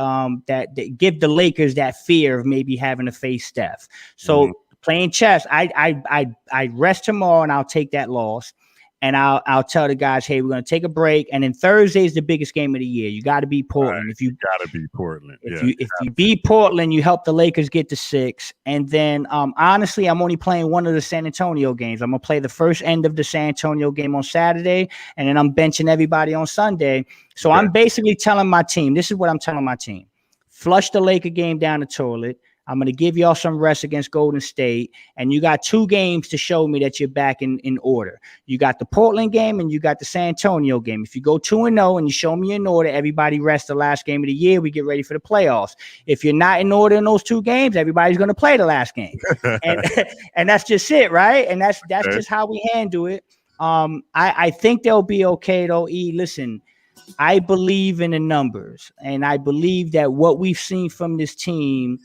give the Lakers that fear of maybe having to face Steph. So playing chess, I rest tomorrow and I'll take that loss. And I'll tell the guys, hey, we're going to take a break. And then Thursday is the biggest game of the year. You got to beat Portland. Right. If you got to beat Portland. If you beat Portland, you help the Lakers get to 6. And then, honestly, I'm only playing one of the San Antonio games. I'm going to play the first end of the San Antonio game on Saturday. And then I'm benching everybody on Sunday. So I'm basically telling my team, this is what I'm telling my team. Flush the Laker game down the toilet. I'm going to give y'all some rest against Golden State. And you got 2 games to show me that you're back in order. You got the Portland game and you got the San Antonio game. If you go 2-0 and you show me in order, everybody rests the last game of the year. We get ready for the playoffs. If you're not in order in those 2 games, everybody's going to play the last game. and that's just it, right? And that's just how we handle it. I think they'll be okay, though, E. Listen, I believe in the numbers, and I believe that what we've seen from this team,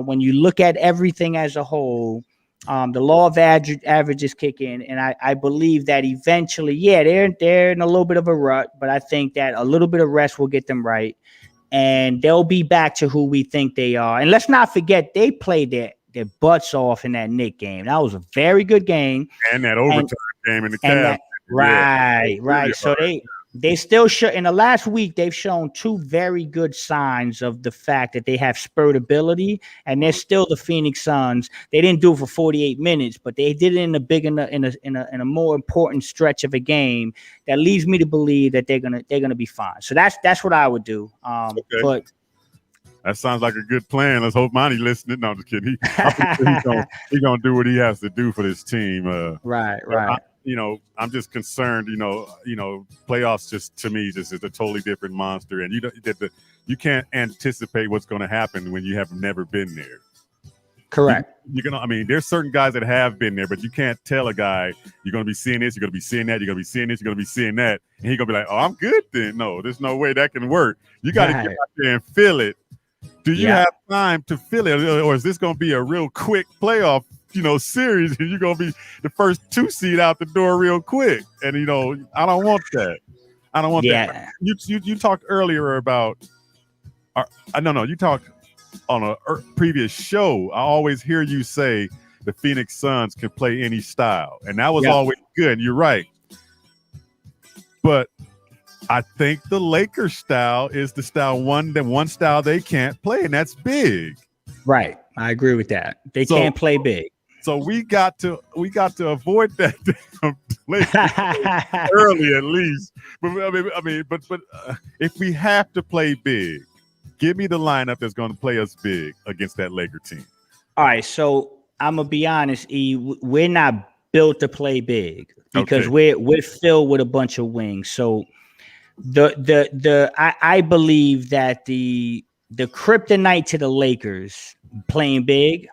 when you look at everything as a whole, the law of averages kick in, and I believe that eventually, they're in a little bit of a rut, but I think that a little bit of rest will get them right, and they'll be back to who we think they are. And let's not forget, they played their butts off in that Knicks game. That was a very good game, and that overtime game in the Cavs. Right. So they still show in the last week, they've shown 2 very good signs of the fact that they have spurt ability, and they're still the Phoenix Suns. They didn't do it for 48 minutes, but they did it in a more important stretch of a game that leads me to believe that they're gonna be fine. So that's what I would do. Okay. But that sounds like a good plan. Let's hope Monty listening. No, I'm just kidding. He's gonna do what he has to do for this team. Right. I'm just concerned. Playoffs just to me just is a totally different monster, and you can't anticipate what's going to happen when you have never been there. Correct. There's certain guys that have been there, but you can't tell a guy you're going to be seeing this, you're going to be seeing that, you're going to be seeing this, you're going to be seeing that, and he's going to be like, "Oh, I'm good then." No, there's no way that can work. You got to get out there and feel it. Do you have time to feel it, or is this going to be a real quick playoff? Series, and you're gonna be the first 2 seed out the door real quick. And I don't want that. I don't want that. You talked earlier about you talked on a previous show. I always hear you say the Phoenix Suns can play any style, and that was always good. And you're right. But I think the Lakers style is the one style they can't play, and that's big. Right. I agree with that. They can't play big. So we got to avoid that early at least. But if we have to play big, give me the lineup that's going to play us big against that Laker team. All right, so I'm gonna be honest, E. We're not built to play big because we're filled with a bunch of wings. So I believe that the kryptonite to the Lakers playing big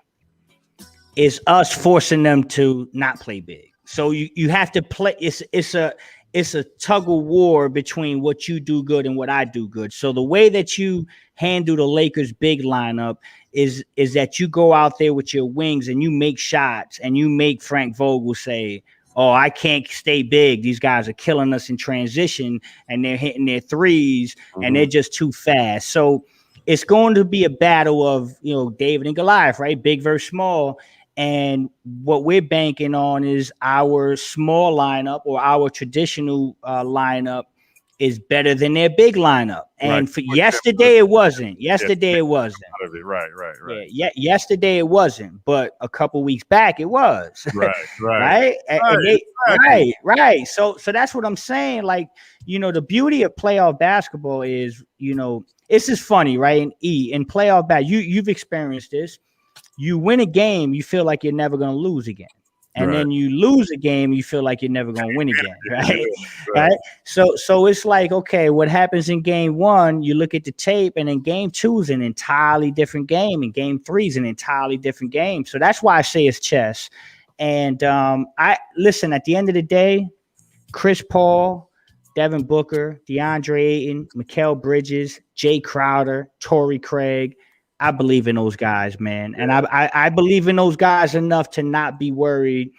is us forcing them to not play big. So you have to play. It's a tug of war between what you do good and what I do good. So the way that you handle the Lakers big lineup is that you go out there with your wings and you make shots and you make Frank Vogel say, "Oh, I can't stay big. These guys are killing us in transition and they're hitting their threes and they're just too fast." So it's going to be a battle of, David and Goliath, right? Big versus small. And what we're banking on is our small lineup or our traditional lineup is better than their big lineup. And for yesterday, it wasn't. Yesterday, it wasn't. Right. Yeah, yesterday, it wasn't. But a couple weeks back, it was. Right. Right. So that's what I'm saying. Like, the beauty of playoff basketball is, this is funny, right? In playoff basketball, you've experienced this. You win a game, you feel like you're never going to lose again. And then you lose a game, you feel like you're never going to win again, right? So it's like, okay, what happens in game 1, you look at the tape, and then game 2 is an entirely different game, and game 3 is an entirely different game. So that's why I say it's chess. And listen, at the end of the day, Chris Paul, Devin Booker, DeAndre Ayton, Mikal Bridges, Jay Crowder, Torrey Craig, I believe in those guys, man. And I believe in those guys enough to not be worried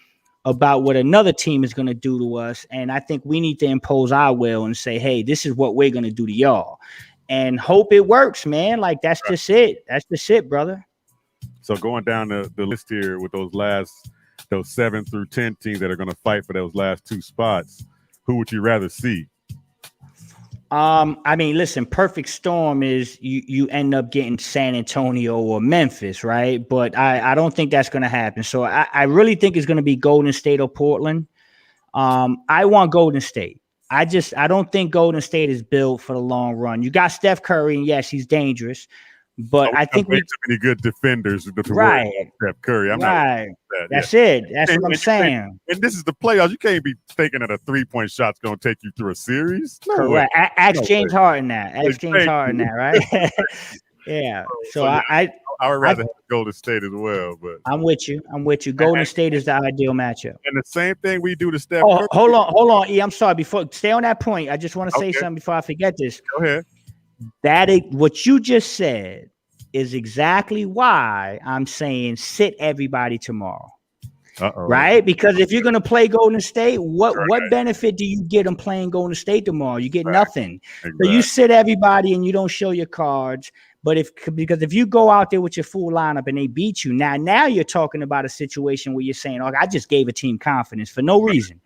about what another team is going to do to us. And I think we need to impose our will and say, hey, this is what we're going to do to y'all. And hope it works, man. Like, that's just it. That's just it, brother. So going down the list here with those 7 through 10 teams that are going to fight for those last 2 spots, who would you rather see? Listen, perfect storm is you end up getting San Antonio or Memphis, right? But I don't think that's going to happen. So I really think it's going to be Golden State or Portland. I want Golden State. I don't think Golden State is built for the long run. You got Steph Curry, and yes, he's dangerous. But I think way we too many good defenders to worry right, about Steph Curry. I'm not right. that. That's it. That's And- what I'm and you can't- saying. And this is the playoffs. You can't be thinking that a 3-point shot's going to take you through a series. No way. Correct. Ask No James way. Harden that. Ask James Thank Harden you. that, right? Yeah. So yeah, I I would rather have Golden State as well. But I'm with you. I'm with you. Golden State is the ideal matchup. and the same thing we do to Steph Oh, Curry. hold on, E. I'm sorry. Before stay on that point, I just want to say Okay. something before I forget this. Go ahead. That is what you just said is exactly why I'm saying sit everybody tomorrow. Uh-oh. Right? Because if you're gonna play Golden State, what Right. benefit do you get in playing Golden State tomorrow? You get Right. nothing. Exactly. So you sit everybody and you don't show your cards. But because if you go out there with your full lineup and they beat you, now you're talking about a situation where you're saying, "Oh, I just gave a team confidence for no reason."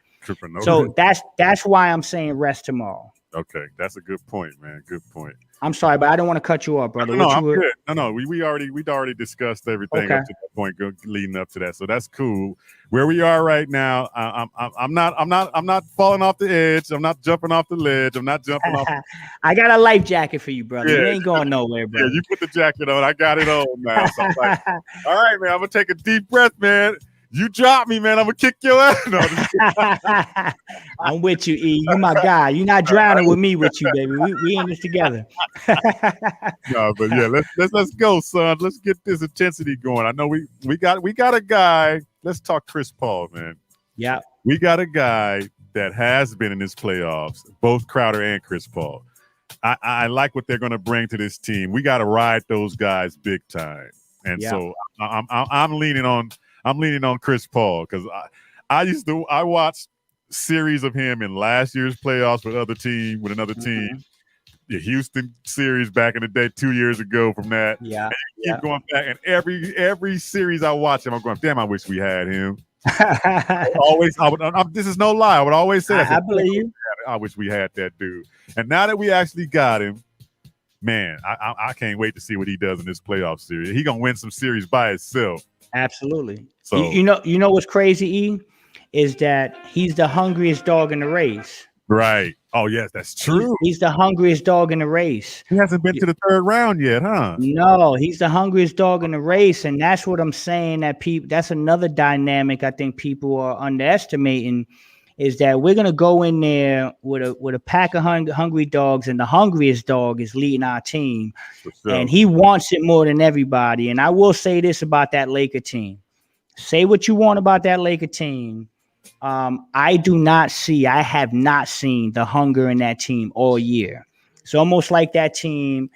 So that's why I'm saying rest tomorrow. Okay, that's a good point, man. Good point. I'm sorry, but I don't want to cut you off, brother. No, What I'm you were- good. No, we'd already discussed everything Okay. up to that point, leading up to that. So that's cool. Where we are right now, I'm not falling off the edge. I'm not jumping off the ledge. I'm not jumping off. I got a life jacket for you, brother. You Yeah. ain't going nowhere, Yeah, brother. you put the jacket on. I got it on now. So I'm like, all right, man. I'm gonna take a deep breath, man. You drop me, man. I'm gonna kick your ass. No, I'm with you, E. You my guy. You're not drowning with me, with you, baby. We in this together. no, but yeah, let's go, son. Let's get this intensity going. I know we got a guy. Let's talk Chris Paul, man. Yeah. We got a guy that has been in this playoffs, both Crowder and Chris Paul. I like what they're going to bring to this team. We got to ride those guys big time, and so I'm leaning on Chris Paul because I watched series of him in last year's playoffs with another team, the Houston series back in the day 2 years ago from that. Yeah. And you keep going back, and every series I watch him, I'm going, damn, I wish we had him. This is no lie. I would always say that. I believe you. I wish we had that dude. And now that we actually got him, man, I can't wait to see what he does in this playoff series. He gonna win some series by himself. Absolutely. So you know what's crazy, E, is that he's the hungriest dog in the race. right. Oh yes, that's true. He's the hungriest dog in the race. He hasn't been to the third round yet, huh? No, he's the hungriest dog in the race, and that's what I'm saying. That's another dynamic I think people are underestimating. Is that we're gonna go in there with a pack of hungry dogs, and the hungriest dog is leading our team, Sure. and he wants it more than everybody. And I will say this about that Laker team: say what you want about that Laker team. I have not seen the hunger in that team all year. It's almost like that team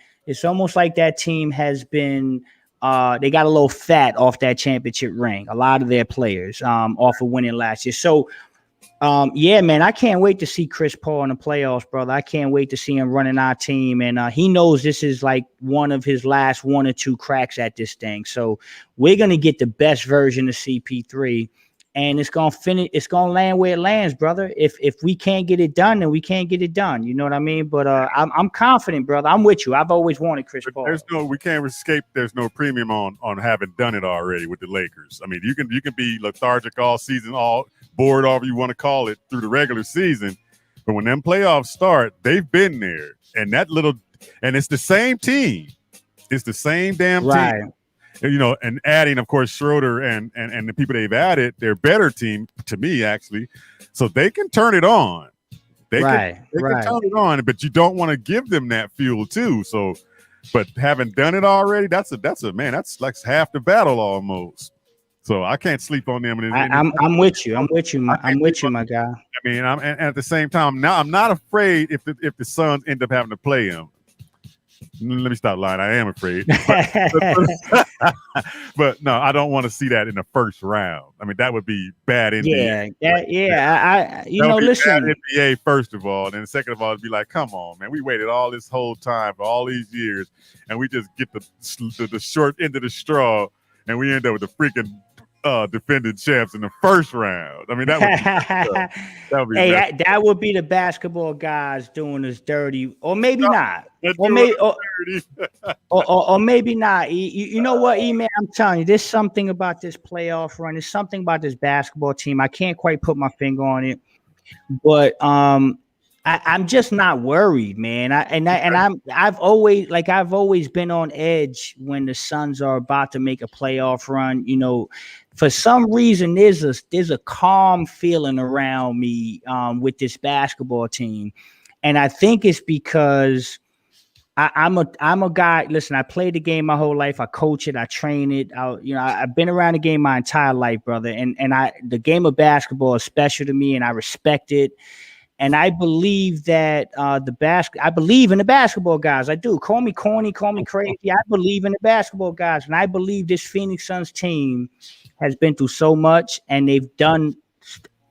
has been. They got a little fat off that championship ring. A lot of their players off of winning last year. So. Yeah, man, I can't wait to see Chris Paul in the playoffs, brother. I can't wait to see him running our team. And he knows this is like one of his last 1 or 2 cracks at this thing. So we're going to get the best version of CP3. And it's going to finish. It's going to land where it lands, brother. If we can't get it done, then we can't get it done. You know what I mean? But I'm confident, brother. I'm with you. I've always wanted Chris Paul. We can't escape. There's no premium on having done it already with the Lakers. I mean, you can be lethargic all season, all bored, however you want to call it, through the regular season. But when them playoffs start, they've been there, and it's the same team. It's the same damn team. You know, and adding, of course, Schroeder and the people they've added, they're better team to me, actually. So they can turn it on. They can turn it on, but you don't want to give them that fuel too. So, but having done it already, that's like half the battle almost. So I can't sleep on them. I'm with you. I'm with you, my guy. I mean, and at the same time, I'm not afraid if the Suns end up having to play him. Let me stop lying. I am afraid, but no, I don't want to see that in the first round. I mean, that would be bad NBA. Listen, bad NBA first of all, and then second of all, it'd be like, come on, man, we waited all this whole time for all these years, and we just get the short end of the straw, and we end up with the freaking defending champs in the first round. I mean, that would be the basketball guys doing us dirty, or maybe not, or maybe not. You know what, E-Man? I'm telling you, there's something about this playoff run. There's something about this basketball team. I can't quite put my finger on it, but I'm just not worried, man. I've always been on edge when the Suns are about to make a playoff run. You know, for some reason there's a calm feeling around me with this basketball team, and I think it's because I'm a guy. Listen, I played the game my whole life. I coach it. I train it. I've been around the game my entire life, brother. And the game of basketball is special to me, and I respect it. And I believe that I believe in the basketball guys. I do. Call me corny, call me crazy. I believe in the basketball guys, and I believe this Phoenix Suns team has been through so much, and they've done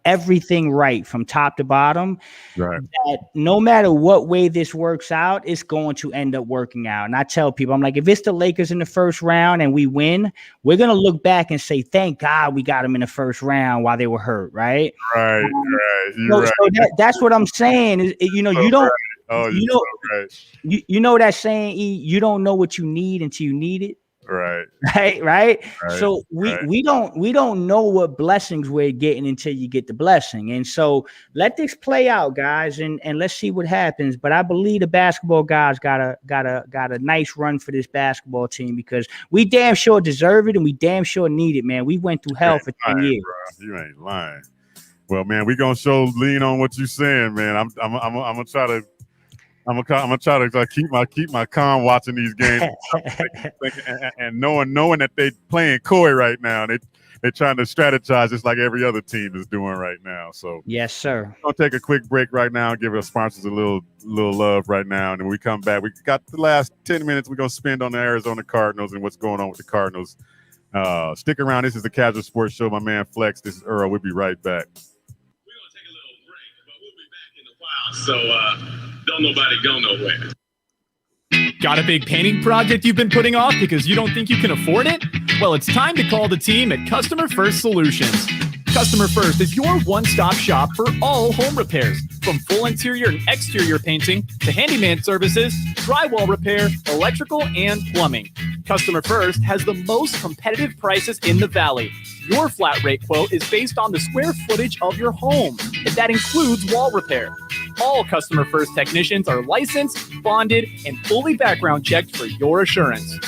everything right from top to bottom. Right. That no matter what way this works out, it's going to end up working out. And I tell people, I'm like, if it's the Lakers in the first round and we win, we're going to look back and say, thank God we got them in the first round while they were hurt. Right. Right. So that's what I'm saying is, you don't, you know that saying, you don't know what you need until you need it. Right. So we don't know what blessings we're getting until you get the blessing. And so let this play out, guys, and let's see what happens. But I believe the basketball guys got a nice run for this basketball team, because we damn sure deserve it and we damn sure need it, man. We went through hell for 10 years. Bro. You ain't lying. Well, man, we gonna lean on what you're saying, man. I'm gonna try to. I'm gonna try to keep my calm watching these games and knowing that they playing coy right now. They're trying to strategize just like every other team is doing right now. So yes, sir. We're gonna take a quick break right now and give our sponsors a little love right now. And then we come back. We got the last 10 minutes we're gonna spend on the Arizona Cardinals and what's going on with the Cardinals. Stick around. This is the Casual Sports Show. My man Flex. This is Earl. We'll be right back. We're gonna take a little break, but we'll be back in a while. So don't nobody go nowhere. Got a big painting project you've been putting off because you don't think you can afford it? Well, it's time to call the team at Customer First Solutions. Customer First is your one-stop shop for all home repairs, from full interior and exterior painting to handyman services, drywall repair, electrical, and plumbing. Customer First has the most competitive prices in the Valley. Your flat rate quote is based on the square footage of your home, and that includes wall repair. All Customer First technicians are licensed, bonded, and fully background checked for your assurance.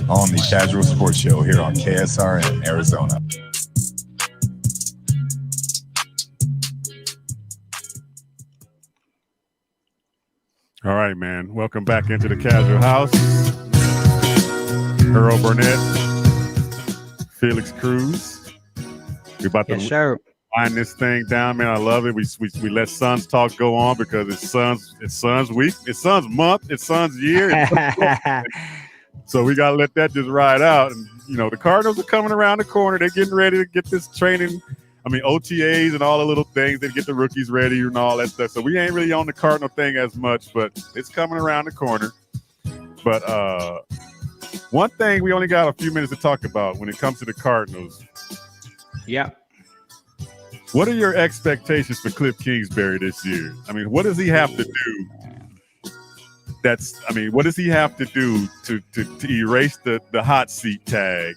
On the Casual Sports Show here on KSRN, Arizona. All right, man. Welcome back into the Casual House. Earl Burnett, Felix Cruz. We're about to wind this thing down, man. I love it. We let Suns talk go on because it's Suns week, it's Suns month, it's Suns year. So we got to let that just ride out. And, the Cardinals are coming around the corner. They're getting ready to get this training. OTAs and all the little things. They get the rookies ready and all that stuff. So we ain't really on the Cardinal thing as much, but it's coming around the corner. But one thing we only got a few minutes to talk about when it comes to the Cardinals. Yeah. What are your expectations for Cliff Kingsbury this year? What does he have to do? What does he have to do to erase the hot seat tag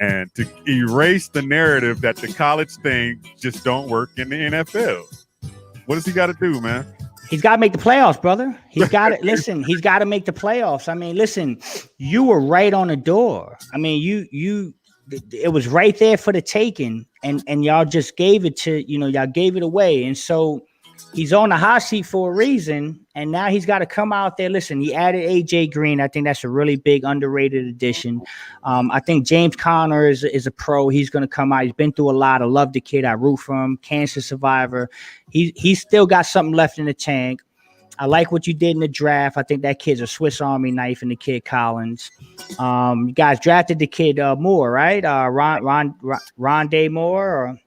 and to erase the narrative that the college thing just don't work in the NFL? What does he got to do, man? He's got to make the playoffs, brother. He's got to listen. He's got to make the playoffs. Listen, you were right on the door. It was right there for the taking, and y'all just gave it to y'all gave it away, and so. He's on the hot seat for a reason, and now he's got to come out there. Listen, he added A.J. Green. I think that's a really big, underrated addition. I think James Conner is a pro. He's going to come out. He's been through a lot. I love the kid. I root for him. Cancer survivor. He's still got something left in the tank. I like what you did in the draft. I think that kid's a Swiss Army knife in the kid Collins. You guys drafted the kid Moore, right? Rondé Moore.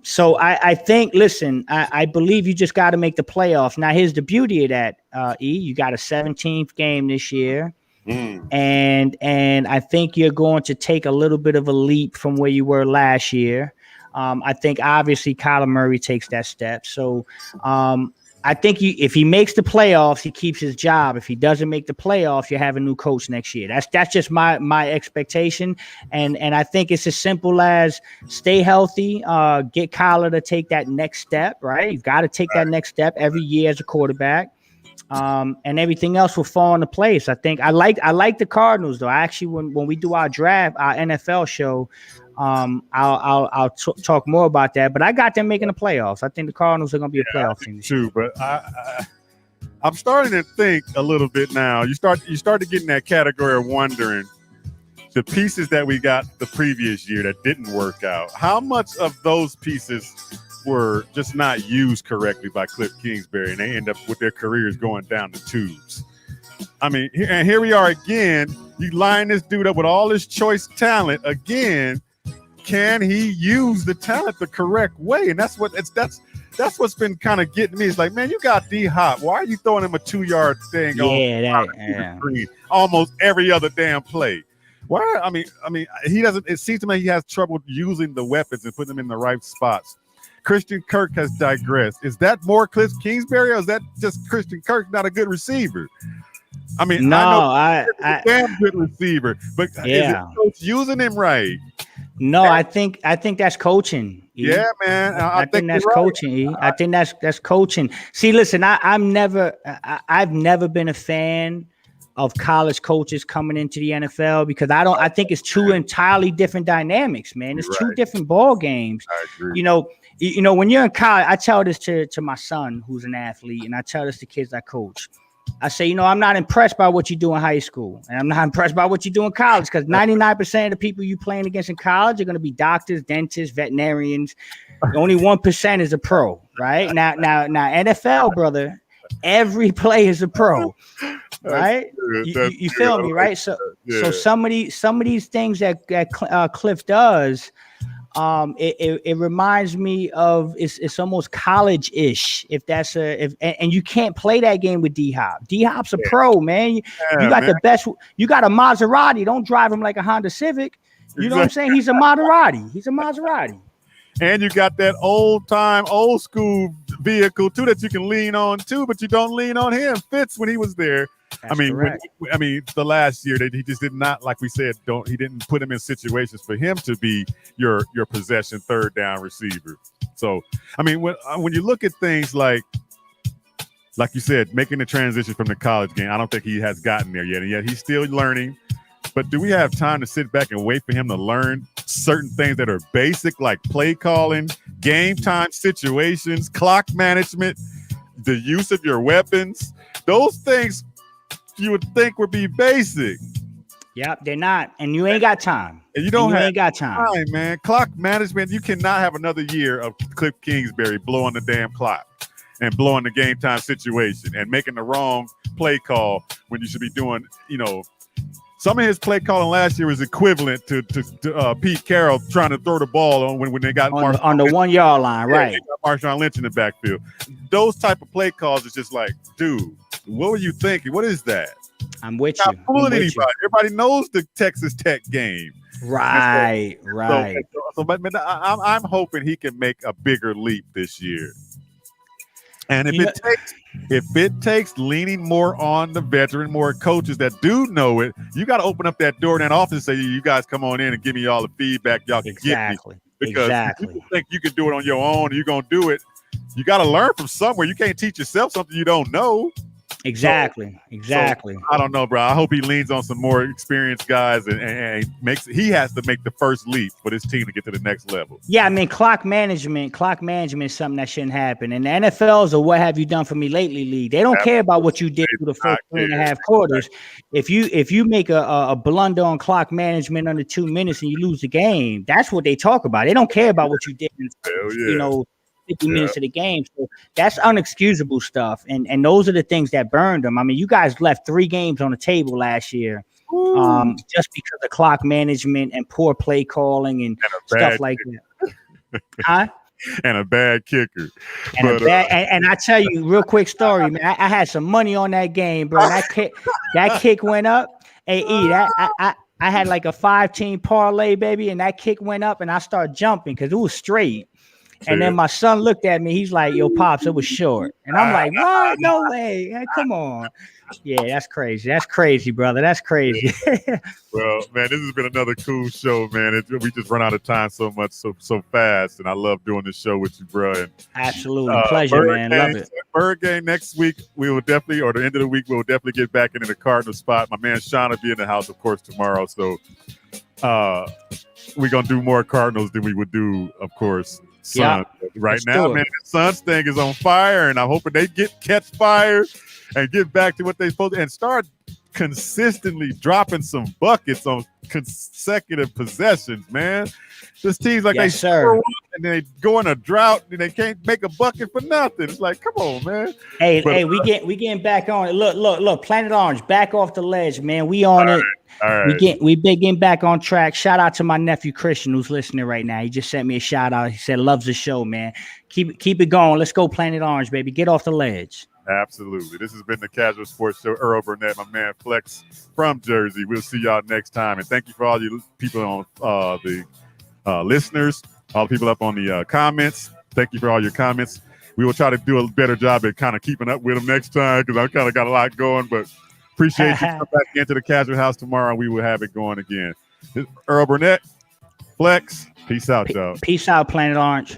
So I think, listen, I believe you just got to make the playoffs. Now, here's the beauty of that, E. You got a 17th game this year. And I think you're going to take a little bit of a leap from where you were last year. I think obviously Kyler Murray takes that step. So I think if he makes the playoffs, he keeps his job. If he doesn't make the playoffs, you have a new coach next year. That's just my expectation. And I think it's as simple as stay healthy, get Kyler to take that next step, right? You've got to take that next step every year as a quarterback. And everything else will fall into place. I think I like the Cardinals though. I actually, when we do our draft, our NFL show, I'll talk more about that. But I got them making the playoffs. I think the Cardinals are going to be a playoff team too. But I'm starting to think a little bit now. You start to get in that category of wondering the pieces that we got the previous year that didn't work out. How much of those pieces were just not used correctly by Cliff Kingsbury, and they end up with their careers going down the tubes. I mean, and here we are again. You line this dude up with all this choice talent again. Can he use the talent the correct way? And that's what's been kind of getting me. It's like, man, you got D-Hop. Why are you throwing him a 2-yard thing on screen almost every other damn play? Why? I mean, he doesn't. It seems to me he has trouble using the weapons and putting them in the right spots. Christian Kirk has digressed. Is that more Cliff Kingsbury, or is that just Christian Kirk not a good receiver? I mean, I know he's a damn good receiver, but is the coach using him right? No, I think that's coaching. E. Yeah, man. I think that's coaching. E. I think that's coaching. See, listen, I've never been a fan of college coaches coming into the NFL because I think it's two entirely different dynamics, man. It's two different ball games. I agree. You know, when you're in college, I tell this to my son who's an athlete, and I tell this to kids I coach. I say, I'm not impressed by what you do in high school, and I'm not impressed by what you do in college, because 99% of the people you playing against in college are going to be doctors, dentists, veterinarians. Only 1% is a pro, right? Now, NFL, brother, every play is a pro, right? You feel me, right? So some of these things that Cliff does. It reminds me of it's almost college-ish, and you can't play that game with D-Hop. D-Hop's a pro, man. You got the best. You got a Maserati. Don't drive him like a Honda Civic. You know what I'm saying? He's a Maserati. And you got that old school vehicle too that you can lean on too, but you don't lean on him. Fitz when he was there. That's the last year he just did not, like we said, he didn't put him in situations for him to be your possession third down receiver. So, I mean, when you look at things like you said, making the transition from the college game, I don't think he has gotten there yet, and yet he's still learning. But do we have time to sit back and wait for him to learn certain things that are basic, like play calling, game time situations, clock management, the use of your weapons? Those things you would think would be basic. Yep, they're not, and you ain't got time. And you ain't got time, man. Clock management. You cannot have another year of Cliff Kingsbury blowing the damn clock and blowing the game time situation and making the wrong play call when you should be doing. Some of his play calling last year was equivalent to Pete Carroll trying to throw the ball on when they got on the 1 yard line, right? They got Marshawn Lynch in the backfield. Those type of play calls is just like, dude, what were you thinking? What is that? I'm with Not you. fooling anybody. Everybody knows the Texas Tech game. Right. But I'm hoping he can make a bigger leap this year. And if it takes leaning more on the veteran, more coaches that do know it, you got to open up that door in that office and say, you guys come on in and give me all the feedback y'all can get me. Because if you think you can do it on your own and you're going to do it, you got to learn from somewhere. You can't teach yourself something you don't know. Exactly. So, I don't know, bro. I hope he leans on some more experienced guys and he has to make the first leap for this team to get to the next level. Yeah, I mean, clock management is something that shouldn't happen. And the NFL's or what have you done for me lately league, they don't care about what you did through the first 3.5 quarters. If you make a blunder on clock management under 2 minutes and you lose the game, that's what they talk about. They don't care about what you did in 50 minutes of the game. So that's unexcusable stuff. And those are the things that burned them. I mean, you guys left 3 games on the table last year just because of clock management and poor play calling and stuff like that. Huh? And a bad kicker. And I tell you, real quick story, man. I had some money on that game, bro. That kick went up. Hey, E, I had like a 5-team parlay, baby, and that kick went up, and I started jumping because it was straight. And then my son looked at me. He's like, "Yo, pops, it was short." And I'm like, "What? No way! Hey, come on." Yeah, that's crazy. That's crazy, brother. That's crazy. Well, man, this has been another cool show, man. We just run out of time so fast, and I love doing this show with you, bro. And, Absolutely, pleasure, man. Love it. Bird game next week. We will definitely, or the end of the week, we'll definitely get back into the Cardinal spot. My man Sean will be in the house, of course, tomorrow. So we're gonna do more Cardinals than we would do, of course, Suns. Yeah, right now, man, the Suns thing is on fire, and I'm hoping they catch fire and get back to what they're supposed to and start consistently dropping some buckets on consecutive possessions, man. This team's like yes, they score one and they go in a drought and they can't make a bucket for nothing. It's like, come on, man. Hey, we getting back on it. Look, Planet Orange, back off the ledge, man. We on it. All right. We getting back on track. Shout out to my nephew Christian who's listening right now. He just sent me a shout out. He said loves the show, man. Keep it going. Let's go Planet Orange, baby. Get off the ledge. Absolutely. This has been the Casual Sports Show. Earl Burnett, my man Flex from Jersey. We'll see y'all next time. And thank you for all you people on the listeners, all the people up on the comments. Thank you for all your comments. We will try to do a better job at kind of keeping up with them next time because I've kind of got a lot going. But appreciate you coming back into the Casual House tomorrow, and we will have it going again. Earl Burnett, Flex. Peace out, y'all. Peace out, Planet Orange.